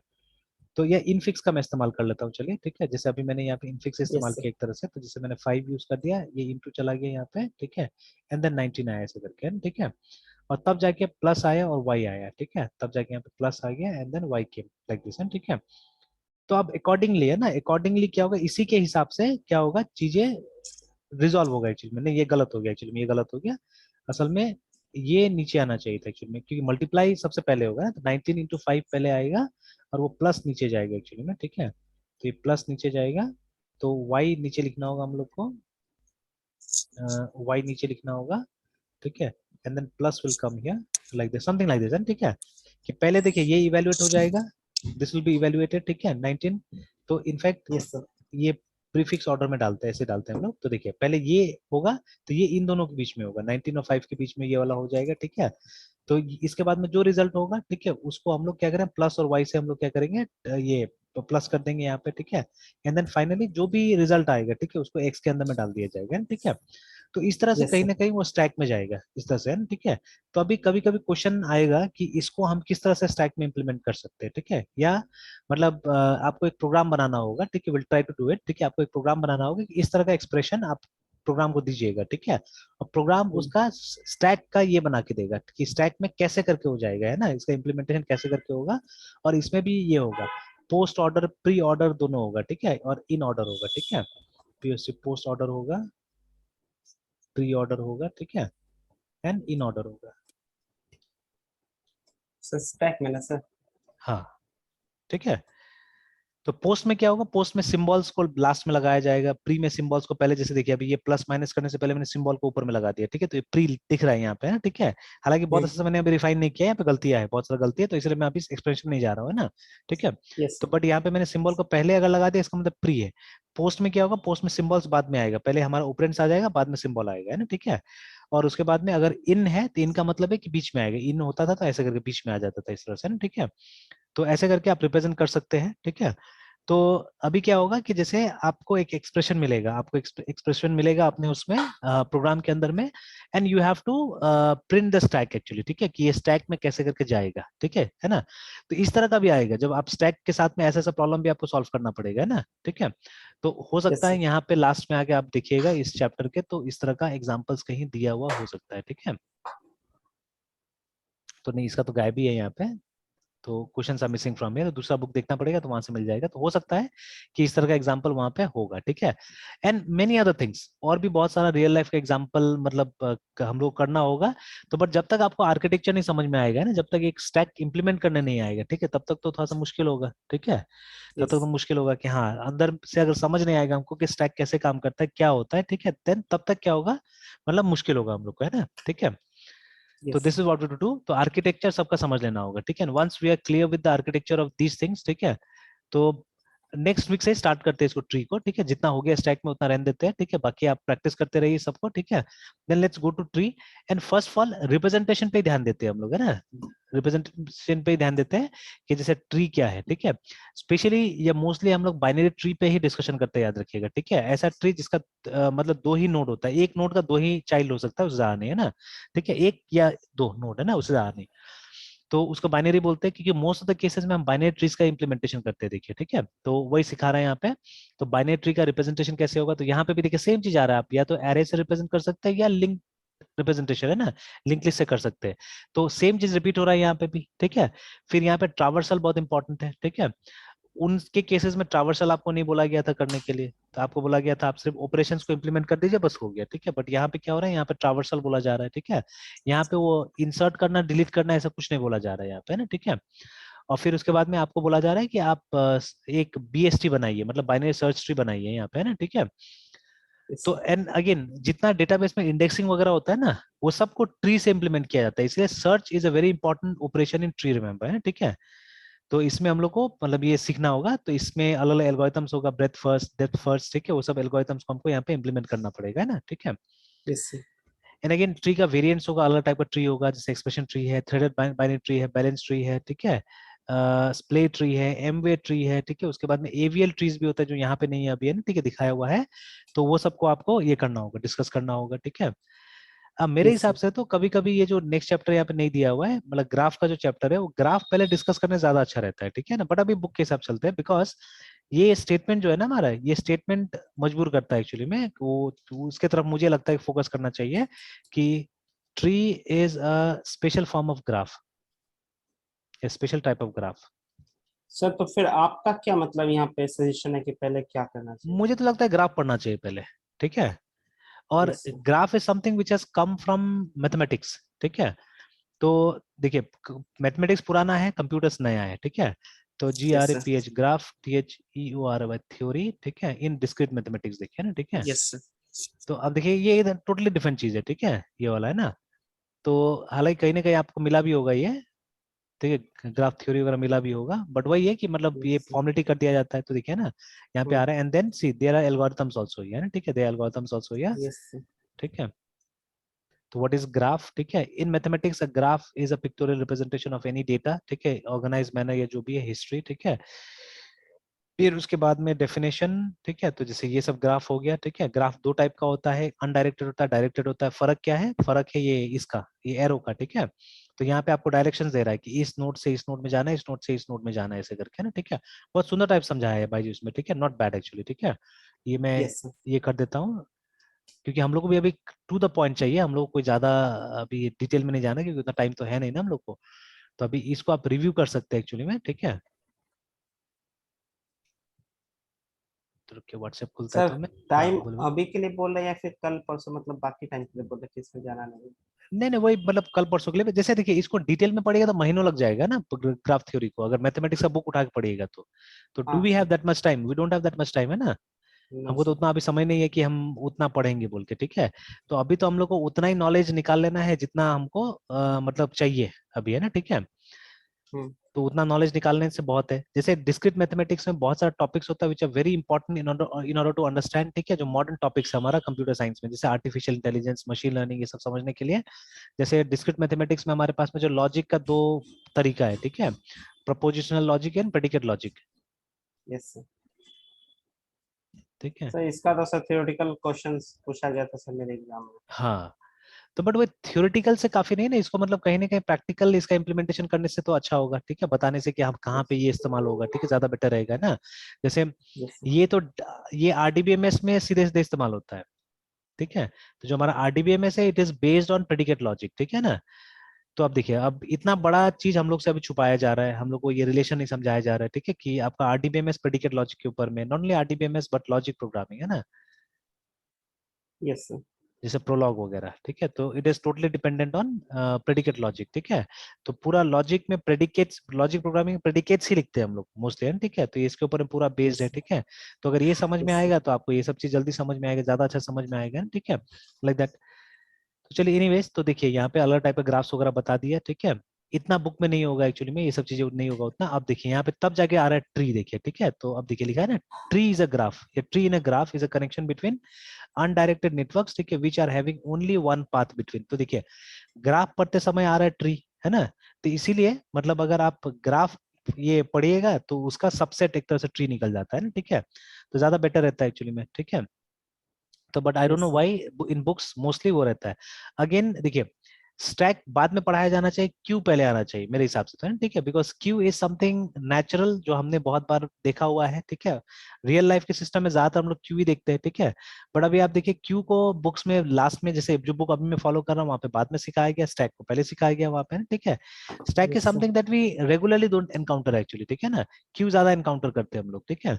[SPEAKER 2] तो ये इनफिक्स का मैं इस्तेमाल कर लेता हूँ, चलिए, ठीक है, जैसे अभी मैंने यहाँ पे इनफिक्स
[SPEAKER 1] यस
[SPEAKER 2] इस्तेमाल
[SPEAKER 1] सर,
[SPEAKER 2] किया एक तरह से, तो जैसे मैंने 5 यूज कर दिया, ये इंटू चला गया यहाँ पे, ठीक है, एंड देन 19 आया ऐसे करके, ठीक है। और तब जाके प्लस आया और y आया, ठीक है, तब जाके यहाँ पे प्लस आ गया and then y came like this, ठीक है। तो अब अकॉर्डिंगली है ना, अकॉर्डिंगली क्या होगा, इसी के हिसाब से क्या होगा, चीजें रिजॉल्व होगा एक्चुअली में, नहीं ये गलत हो गया एक्चुअली में, ये गलत हो गया असल में, ये नीचे आना चाहिए था एक्चुअली में, क्योंकि मल्टीप्लाई सबसे पहले होगा ना, तो 19 इंटू 5 पहले आएगा और वो प्लस नीचे जाएगा एक्चुअली में, ठीक है। तो ये प्लस नीचे जाएगा, तो y नीचे लिखना होगा हम लोग को, y नीचे लिखना होगा, ठीक है, and then plus will come here like this, something like this, ठीक है। कि पहले देखिए ये इवेल्युएट हो जाएगा, दिस विल बी इवेल्युएटेड, ठीक है, 19। तो इनफैक्ट
[SPEAKER 1] यस सर,
[SPEAKER 2] ये प्रीफिक्स ऑर्डर में डालते हैं, ऐसे डालते हैं हम लोग, तो देखिए पहले ये होगा, तो ये इन दोनों के बीच में होगा, 19 और 5 के बीच में ये वाला हो जाएगा, ठीक है। तो इसके बाद में जो रिजल्ट होगा, ठीक है, उसको हम लोग क्या करें, प्लस और वाई से हम लोग क्या करेंगे, ये प्लस कर देंगे यहाँ पे, ठीक है। एंड देन फाइनली जो भी रिजल्ट आएगा, ठीक है, उसको एक्स के अंदर में डाल दिया जाएगा, ठीक है। तो इस तरह से
[SPEAKER 1] यस
[SPEAKER 2] कहीं
[SPEAKER 1] सर।
[SPEAKER 2] ना कहीं वो स्टैक में जाएगा इस तरह से, है ना, ठीक है। तो अभी कभी कभी क्वेश्चन आएगा कि इसको हम किस तरह से स्टैक में इंप्लीमेंट कर सकते हैं, ठीक है। या मतलब आपको एक प्रोग्राम बनाना होगा, ठीक है, will try to do it, ठीक है। आपको एक प्रोग्राम बनाना होगा कि इस तरह का एक्सप्रेशन आप प्रोग्राम को दीजिएगा, ठीक है। और प्रोग्राम उसका स्टैक का ये बना के देगा कि स्टैक में कैसे करके हो जाएगा, है ना, इसका इम्प्लीमेंटेशन कैसे करके होगा। और इसमें भी ये होगा पोस्ट ऑर्डर प्री ऑर्डर दोनों होगा, ठीक है, और इन ऑर्डर होगा, ठीक है। पीओसी पोस्ट ऑर्डर होगा, प्री ऑर्डर होगा, ठीक है, एंड इन ऑर्डर होगा।
[SPEAKER 1] सर स्टैक में ना सर।
[SPEAKER 2] हाँ, ठीक है। तो पोस्ट में क्या होगा, पोस्ट में सिंबल्स को लास्ट में लगाया जाएगा, प्री में सिंबल्स को पहले, जैसे देखिए अभी ये प्लस माइनस करने से पहले मैंने सिंबल को ऊपर में लगा दिया, ठीक है, तो ये प्री दिख रहा है यहाँ पे, है ना, ठीक है। हालांकि बहुत अच्छे से मैंने अभी रिफाइन नहीं किया, यहाँ पे गलतियां है, बहुत सारा गलती है, तो इसलिए मैं अभी एक्सप्लेनेशन नहीं जा रहा हूँ, है ना, ठीक है।
[SPEAKER 1] यस
[SPEAKER 2] तो बट यहाँ पे मैंने सिंबल को पहले अगर लगा दिया, इसका मतलब प्री है। पोस्ट में क्या होगा, पोस्ट में सिंबल्स बाद में आएगा, पहले हमारा ऑपरेंड्स आ जाएगा, बाद में सिंबल आएगा, है ना, ठीक है। और उसके बाद में अगर इन है तो इनका मतलब है कि बीच में आएगा, इन होता था तो ऐसे करके बीच में आ जाता था इस तरह से, ना, ठीक है। तो ऐसे करके आप रिप्रेजेंट कर सकते हैं, ठीक है। तो अभी क्या होगा कि जैसे आपको एक एक्सप्रेशन मिलेगा, आपको एक्सप्रेशन मिलेगा अपने उसमें प्रोग्राम के अंदर में, and you have to print the stack actually, ठीक है, कि ये स्टैक में कैसे करके जाएगा, ठीक है ना। तो इस तरह का भी आएगा जब आप स्टैक के साथ में ऐसा ऐसा प्रॉब्लम भी आपको सॉल्व करना पड़ेगा, है ना, ठीक है। तो हो
[SPEAKER 1] यस
[SPEAKER 2] सकता है
[SPEAKER 1] सर।
[SPEAKER 2] यहाँ पे लास्ट में आके आप देखिएगा इस चैप्टर के, तो इस तरह का एग्जाम्पल्स कहीं दिया हुआ हो सकता है, ठीक है। तो नहीं, इसका तो गायब ही है यहाँ पे, तो questions are missing from here, तो दूसरा बुक देखना पड़ेगा, तो वहां से मिल जाएगा। तो हो सकता है कि इस तरह का एग्जांपल वहां पे होगा, ठीक है। एंड मेनी अदर थिंग्स, और भी बहुत सारा रियल लाइफ का एग्जांपल मतलब हम लोग करना होगा। तो बट जब तक आपको आर्किटेक्चर नहीं समझ में आएगा ना, जब तक एक स्टैक इंप्लीमेंट करने नहीं आएगा, ठीक है, तब तक तो थोड़ा सा मुश्किल होगा, ठीक है। तब तक
[SPEAKER 1] यस
[SPEAKER 2] तो मुश्किल होगा कि हाँ, अंदर से अगर समझ नहीं आएगा हमको कि स्टैक कैसे काम करता है, क्या होता है, ठीक है, देन तब तक क्या होगा, मतलब मुश्किल होगा हम लोग को, है ना, ठीक है। तो
[SPEAKER 1] yes
[SPEAKER 2] this is what we to do, तो आर्किटेक्चर सबका समझ लेना होगा, ठीक है। Once we are clear with the architecture of these things, ठीक है, तो नेक्स्ट वीक से स्टार्ट करते हैं इसको, ट्री को, ठीक है। जितना हो गया स्टैक में उतना रहने देते हैं, ठीक है, बाकी आप प्रैक्टिस करते रहिए सबको, ठीक है। Then let's go to tree, and first of all representation पे ध्यान देते हैं हम लोग, है ना, रिप्रेजेंटेशन पे ध्यान देते हैं कि जैसे ट्री क्या है, ठीक है। स्पेशली या मोस्टली हम लोग बाइनरी ट्री पे ही डिस्कशन करते हैं, याद रखिएगा, ठीक है। ऐसा ट्री जिसका मतलब दो ही नोड होता है, एक नोड का दो ही चाइल्ड हो सकता है, उससे ज्यादा नहीं, है ना, ठीक है, एक या दो नोड, है ना, उससे ज्यादा नहीं। तो उसको बाइनरी बोलते हैं, क्योंकि मोस्ट ऑफ द केसेस में हम बाइनरी ट्रीज का इंप्लीमेंटेशन करते हैं, देखिए, ठीक है। तो वही सिखा रहे हैं यहाँ पे। तो बाइनरी ट्री का रिप्रेजेंटेशन कैसे होगा, तो यहाँ पे भी देखिए सेम चीज आ रहा है, आप या तो एरे से रिप्रेजेंट कर सकते हैं या लिंक रिप्रेजेंटेशन, है ना, लिंक लिस्ट से कर सकते हैं। तो सेम चीज रिपीट हो रहा है यहाँ पे भी, ठीक है। फिर यहाँ पे ट्रावर्सल बहुत इंपॉर्टेंट है, ठीक है। उनके केसेस में ट्रावर्सल आपको नहीं बोला गया था करने के लिए, तो आपको बोला गया था आप सिर्फ ऑपरेशंस को इंप्लीमेंट कर दीजिए, बस हो गया, ठीक है। बट यहाँ पे क्या हो रहा है, यहाँ पे ट्रावर्सल बोला जा रहा है, ठीक है। यहाँ पे वो इंसर्ट करना डिलीट करना ऐसा कुछ नहीं बोला जा रहा है यहाँ पे, ना, ठीक है। और फिर उसके बाद में आपको बोला जा रहा है कि आप एक बीएसटी बनाइए, मतलब बाइनरी सर्च ट्री बनाइए यहाँ पे, है ना, ठीक है।
[SPEAKER 1] यस
[SPEAKER 2] तो एंड अगेन जितना डेटाबेस में इंडेक्सिंग वगैरह होता है ना, वो सबको ट्री से इंप्लीमेंट किया जाता है, इसलिए search is a very important operation in tree, remember, है, ठीक है। तो इसमें हम लोग को मतलब ये सीखना होगा, तो इसमें अलग अलग एल्गोरिथम्स होगा, ब्रेथ फर्स्ट, डेप्थ फर्स्ट, ठीक है, वो सब एल्गोरिथम्स को हमको यहाँ पे इंप्लीमेंट करना पड़ेगा, है ना, ठीक है।
[SPEAKER 1] यस
[SPEAKER 2] एंड अगेन ट्री का वेरिएंट्स होगा, अलग टाइप का ट्री होगा, जैसे एक्सप्रेशन ट्री है, थ्रेडेड बाइनरी ट्री है, बैलेंस ट्री है, ठीक है, स्प्ले ट्री है, एमवे ट्री है, ठीक है। उसके बाद में एवीएल ट्रीज भी होता है जो यहाँ पे नहीं है अभी, है ना, ठीक है, दिखाया हुआ है। तो वो सबको आपको ये करना होगा, डिस्कस करना होगा, ठीक है। अब मेरे
[SPEAKER 1] यस
[SPEAKER 2] हिसाब से तो कभी कभी ये जो नेक्स्ट चैप्टर यहाँ पे नहीं दिया हुआ है, मतलब ग्राफ का जो चैप्टर है, वो ग्राफ पहले डिस्कस करने ज्यादा अच्छा रहता है, ठीक है ना। बट अभी बुक के हिसाब चलते हैं, बिकॉज ये स्टेटमेंट जो है ना हमारा, ये स्टेटमेंट मजबूर करता है एक्चुअली में वो, उसके तरफ मुझे लगता है फोकस करना चाहिए कि tree is a special form of graph, A special type of graph.
[SPEAKER 1] Sir. तो फिर आपका क्या मतलब यहाँ पे सजेशन है कि पहले क्या करना चाहिए?
[SPEAKER 2] मुझे तो लगता है ग्राफ पढ़ना चाहिए पहले, ठीक है। और
[SPEAKER 1] yes
[SPEAKER 2] graph is something which has come from mathematics, ठीक है। तो देखिए मैथमेटिक्स पुराना है, कंप्यूटर्स नया है, ठीक है। तो G
[SPEAKER 1] yes
[SPEAKER 2] R A
[SPEAKER 1] sir.
[SPEAKER 2] P H graph, T H E O R Y theory, ठीक है, इन डिस्क्रीट मैथमेटिक्स, देखिए ना, ठीक है।
[SPEAKER 1] Yes sir.
[SPEAKER 2] तो अब देखिए ये टोटली डिफरेंट चीज है, ठीक है, ये वाला है ना। तो हालांकि कहीं ना कहीं आपको मिला भी होगा ये, ठीक है, ग्राफ थ्योरी वगैरह मिला भी होगा, बट वही है कि मतलब ये
[SPEAKER 1] यस
[SPEAKER 2] फॉर्मेलिटी कर दिया जाता है, तो देखिए ना यहाँ पे आ रहा है, and then see there are algorithms also, है ना, ठीक है, there are algorithms also, yeah,
[SPEAKER 1] yes
[SPEAKER 2] ठीक है। तो व्हाट इज ग्राफ, ठीक है, in mathematics a graph is a pictorial representation of any data, ठीक है, ऑर्गेनाइज मैनर या जो भी है हिस्ट्री, ठीक है। फिर उसके बाद में डेफिनेशन, ठीक है। तो जैसे ये सब ग्राफ हो गया, ठीक है। ग्राफ दो टाइप का होता है, अनडायरेक्टेड होता है, डायरेक्टेड होता है। फर्क क्या है? फर्क है ये इसका, ये एरो का, ठीक है। तो यहाँ पे आपको डायरेक्शंस दे रहा है कि इस नोड से इस नोड में जाना है, इस नोड से इस नोड में जाना है, ऐसे करके ना, ठीक है। बहुत सुंदर टाइप समझाया है भाई जी उसमें, ठीक है। नॉट बैड एक्चुअली, ठीक है। ये मैं
[SPEAKER 1] यस सर।
[SPEAKER 2] ये कर देता हूँ, क्योंकि हम लोग को भी अभी टू द पॉइंट चाहिए, हम लोग को कोई ज्यादा अभी डिटेल में नहीं जाना, क्योंकि उतना टाइम तो है नहीं ना हम लोग को। तो अभी इसको आप रिव्यू कर सकते हैं एक्चुअली में, ठीक है। तो रुकिए, व्हाट्सएप खुलता है
[SPEAKER 1] सर
[SPEAKER 2] तो मैं, हाँ
[SPEAKER 1] टाइम
[SPEAKER 2] बोलो बोलो।
[SPEAKER 1] अभी के लिए बोल रहे हैं या फिर कल परसों, मतलब बाकी टाइम के लिए बोल रहे हैं कि इसमें जाना नहीं है?
[SPEAKER 2] नहीं नहीं, वही मतलब कल परसों के लिए। जैसे देखिए, इसको डिटेल में पढ़ेगा तो महीनों लग जाएगा ना ग्राफ थ्योरी को, अगर मैथमेटिक्स का बुक उठा के पढ़िएगा तो डू
[SPEAKER 1] हाँ
[SPEAKER 2] we have
[SPEAKER 1] sir.
[SPEAKER 2] That much time? We don't have that much time, है ना।
[SPEAKER 1] नो
[SPEAKER 2] हमको तो
[SPEAKER 1] सर।
[SPEAKER 2] उतना अभी समय नहीं है कि हम उतना पढ़ेंगे बोल के, ठीक है। तो अभी तो हम लोग को उतना ही नॉलेज निकाल लेना है जितना हमको मतलब चाहिए अभी, है ना, ठीक है।
[SPEAKER 1] हम्म।
[SPEAKER 2] तो उतना नॉलेज निकालने से बहुत है। जैसे डिस्क्रीट मैथमेटिक्स में बहुत सारा टॉपिक्स होता है which are very important in order to understand, ठीक है। जो मॉडर्न टॉपिक्स है हमारा कंप्यूटर साइंस में, जैसे आर्टिफिशियल इंटेलिजेंस, मशीन लर्निंग, ये सब समझने के लिए। जैसे डिस्क्रीट मैथमेटिक्स में हमारे पास में जो लॉजिक का दो तरीका है, ठीक है। Prepositional logic and predicate logic,
[SPEAKER 1] yes sir.
[SPEAKER 2] ठीक है।
[SPEAKER 1] सर इसका तो सर थ्योरेटिकल क्वेश्चंस पूछा गया था सर मेरे एग्जाम में।
[SPEAKER 2] हाँ, तो बट वो थ्योरेटिकल से काफी नहीं ना, इसको मतलब कहीं ना कहीं प्रैक्टिकल इसका इम्प्लीमेंटेशन करने से तो अच्छा होगा, ठीक है। बताने से कि हम कहाँ पे
[SPEAKER 1] यस।
[SPEAKER 2] ये इस्तेमाल होगा, ठीक है, ज्यादा बेटर रहेगा ना। जैसे
[SPEAKER 1] यस सर।
[SPEAKER 2] ये तो ये आरडीबीएमएस में सीधे सीधे इस्तेमाल होता है, ठीक है। तो जो हमारा आरडीबीएमएस है, it is based on predicate logic, ठीक है ना। तो अब देखिए, अब इतना बड़ा चीज हम लोग से अभी छुपाया जा रहा है, हम लोग को ये रिलेशन नहीं समझाया जा रहा है, ठीक है, कि आपका आरडीबीएमएस प्रेडिकेट लॉजिक के ऊपर में, not only RDBMS but logic programming, है ना।
[SPEAKER 1] Yes sir.
[SPEAKER 2] जैसे प्रोलॉग वगैरह, ठीक है। तो it is totally dependent on predicate logic, ठीक है। तो पूरा लॉजिक में प्रेडिकेट्स, लॉजिक प्रोग्रामिंग प्रेडिकेट्स ही लिखते हैं हम लोग मोस्टली, है ना, ठीक है। तो ये इसके ऊपर में पूरा बेस्ड
[SPEAKER 1] यस
[SPEAKER 2] है,
[SPEAKER 1] सर।
[SPEAKER 2] ठीक है। तो अगर ये समझ में
[SPEAKER 1] यस सर।
[SPEAKER 2] आएगा तो आपको ये सब चीज जल्दी समझ में आएगा, ज्यादा अच्छा समझ में आएगा, ठीक है, लाइक दैट। तो चलिए, एनीवेज, तो देखिए यहाँ पे अलग टाइप का ग्राफ्स वगैरह बता दिया, ठीक है। इतना बुक में नहीं होगा एक्चुअली में, ये सब चीजें नहीं होगा उतना। अब देखिए यहाँ पे तब जाके आ रहा है ट्री, देखिए, ठीक है। तो अब देखिए लिखा है ना, ट्री इज अ ग्राफ, ये tree in a graph is a connection between undirected networks, ठीक है, which are having only one path between. तो देखिए, ग्राफ पढ़ते समय आ रहा है ट्री, है ना। तो इसीलिए मतलब अगर आप ग्राफ ये पढ़िएगा तो उसका सबसेट एक तरह से ट्री निकल जाता है ना, ठीक है। तो ज्यादा बेटर रहता है एक्चुअली में, ठीक है। तो but I don't
[SPEAKER 1] yes
[SPEAKER 2] no
[SPEAKER 1] sir.
[SPEAKER 2] Why in books mostly वो रहता है। अगेन देखिए, स्टैक बाद में पढ़ाया जाना चाहिए, क्यू पहले आना चाहिए मेरे हिसाब से, तो है ना, ठीक है। Because Q is something natural जो हमने बहुत बार देखा हुआ है, ठीक है। रियल लाइफ के सिस्टम में ज्यादातर हम लोग क्यू ही देखते हैं, ठीक है। बट अभी आप देखिए, क्यू को बुक्स में लास्ट में, जैसे जो बुक अभी मैं फॉलो कर रहा हूँ वहाँ पे बाद में सिखाया गया, स्टैक को पहले सिखाया गया वहाँ पे ना, ठीक है। Stack is
[SPEAKER 1] yes sir.
[SPEAKER 2] Something that we regularly don't encounter actually, ठीक है ना। क्यू ज्यादा एनकाउंटर करते हैं हम लोग, ठीक है।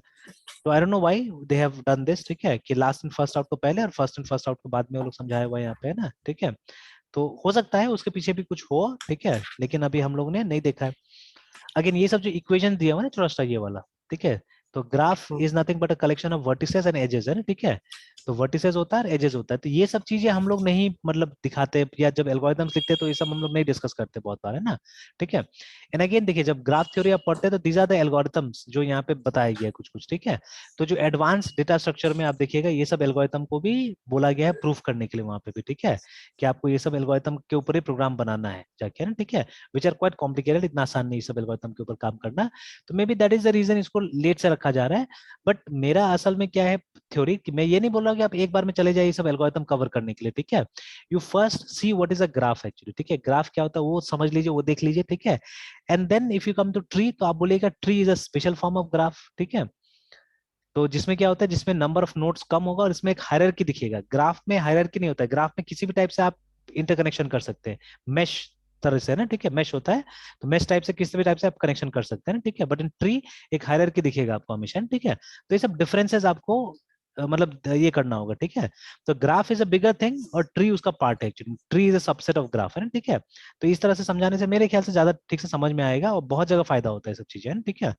[SPEAKER 2] तो I don't know why they have done this, ठीक है, कि लास्ट एंड फर्स्ट आउट को पहले और फर्स्ट एंड फर्स्ट आउट को बाद में वो लोग समझाया हुआ है यहाँ पे, है ना, ठीक है। तो हो सकता है उसके पीछे भी कुछ हो, ठीक है, लेकिन अभी हम लोग ने नहीं देखा है। अगेन ये सब जो इक्वेशन दिया हुआ है ना थोड़ा सा ये वाला, ठीक है। तो graph is nothing but a collection of vertices and edges, है ना, ठीक है। तो वर्टिसेस होता है, एजेस होता है। तो ये सब चीजें हम लोग नहीं मतलब दिखाते, या जब एल्गोरिथम्स लिखते हैं तो ये सब हम लोग नहीं डिस्कस करते बहुत बार, है ना, ठीक है। एंड अगेन देखिए, जब ग्राफ थ्योरी आप पढ़ते हैं तो दीज आर द एल्गोरिथम्स जो यहाँ पे बताया गया है कुछ कुछ, ठीक है। तो जो एडवांस डेटा स्ट्रक्चर में आप देखिएगा, ये सब एल्गोरिथम को भी बोला गया है प्रूफ करने के लिए वहां पे भी, ठीक है, कि आपको ये सब एल्गोरिथम के ऊपर ही प्रोग्राम बनाना है जाके, है ना, ठीक है। विच आर क्वाइट कॉम्प्लिकेटेड, इतना आसान नहीं सब एल्गोरिथम के ऊपर काम करना। तो maybe that is the reason इसको लेट से रखा जा रहा है। बट मेरा असल में क्या है थ्योरी, कि मैं ये नहीं बोल रहा कि आप एक बार में चले जाइए सब एल्गोरिथम कवर करने के लिए, ठीक है। You first see what is a graph actually, ठीक है। ग्राफ क्या होता है वो समझ लीजिए, वो देख लीजिए, ठीक है। And then if you come to tree, तो आप बोलिएगा tree is a special form of graph, ठीक है। तो जिसमें क्या होता है, जिसमें नंबर ऑफ नोड्स कम होगा और इसमें एक हायरार्की दिखेगा। ग्राफ में हायरार्की नहीं होता है, ग्राफ में किसी भी टाइप से आप इंटरकनेक्शन कर सकते हैं, मेश तरह से, है ना, ठीक है, मेश होता है। तो मेश टाइप से किसी भी टाइप से आप कनेक्शन कर सकते हैं ना, ठीक है। बट इन ट्री एक हायरार्की दिखेगा आपको हमेशा, ठीक है। तो ये सब डिफरेंसेस आपको मतलब ये करना होगा, ठीक है। तो graph is a bigger thing और ट्री उसका पार्ट है actually, tree is a subset of graph, है ना, ठीक है। तो इस तरह से समझाने से मेरे ख्याल से ज्यादा ठीक से समझ में आएगा और बहुत जगह फायदा होता है सब चीजें, है ना, ठीक है।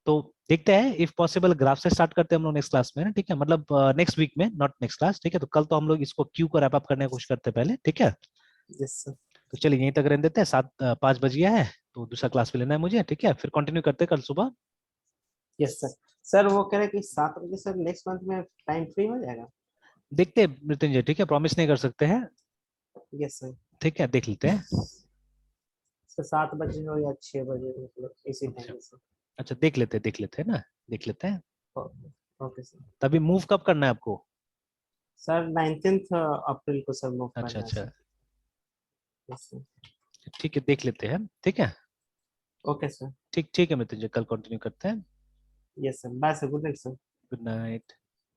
[SPEAKER 2] तो देखते हैं, इफ पॉसिबल ग्राफ से स्टार्ट करते हैं हम लोग नेक्स्ट क्लास में ना, ठीक है, मतलब नेक्स्ट वीक में, नॉट नेक्स्ट क्लास, ठीक है। तो कल तो हम लोग इसको क्यू को रैप अप करने की कोशिश करते हैं पहले, ठीक है।
[SPEAKER 1] Yes sir.
[SPEAKER 2] तो चलिए यहीं तक रहने देते हैं, 5 बज गया है, तो दूसरा क्लास में लेना है मुझे, ठीक है। फिर कंटिन्यू करते हैं कल सुबह।
[SPEAKER 1] Yes sir. सर वो कह रहे कि 7 बजे सर नेक्स्ट मंथ में टाइम फ्री हो जाएगा?
[SPEAKER 2] देखते हैं मृत्युंजय, ठीक है, प्रॉमिस नहीं कर सकते हैं,
[SPEAKER 1] यस सर।
[SPEAKER 2] ठीक है, देख लेते हैं।
[SPEAKER 1] सर 7 बजे हो या 6 बजे, मतलब इसी टाइम
[SPEAKER 2] अच्छा,
[SPEAKER 1] में सर।
[SPEAKER 2] अच्छा, देख लेते हैं, देख लेते हैं ना। देख लेते हैं।
[SPEAKER 1] Okay sir.
[SPEAKER 2] तभी मूव कब करना है आपको?
[SPEAKER 1] सर 19 अप्रैल को सर मूव
[SPEAKER 2] अच्छा
[SPEAKER 1] करना है
[SPEAKER 2] अच्छा,
[SPEAKER 1] सर। Yes sir.
[SPEAKER 2] ठीक है, देख लेते हैं, ठीक है।
[SPEAKER 1] Okay sir.
[SPEAKER 2] ठीक ठीक है मृत्युंजय, कल कंटिन्यू करते हैं।
[SPEAKER 1] Yes sir, bye sir, good night sir.
[SPEAKER 2] Good night.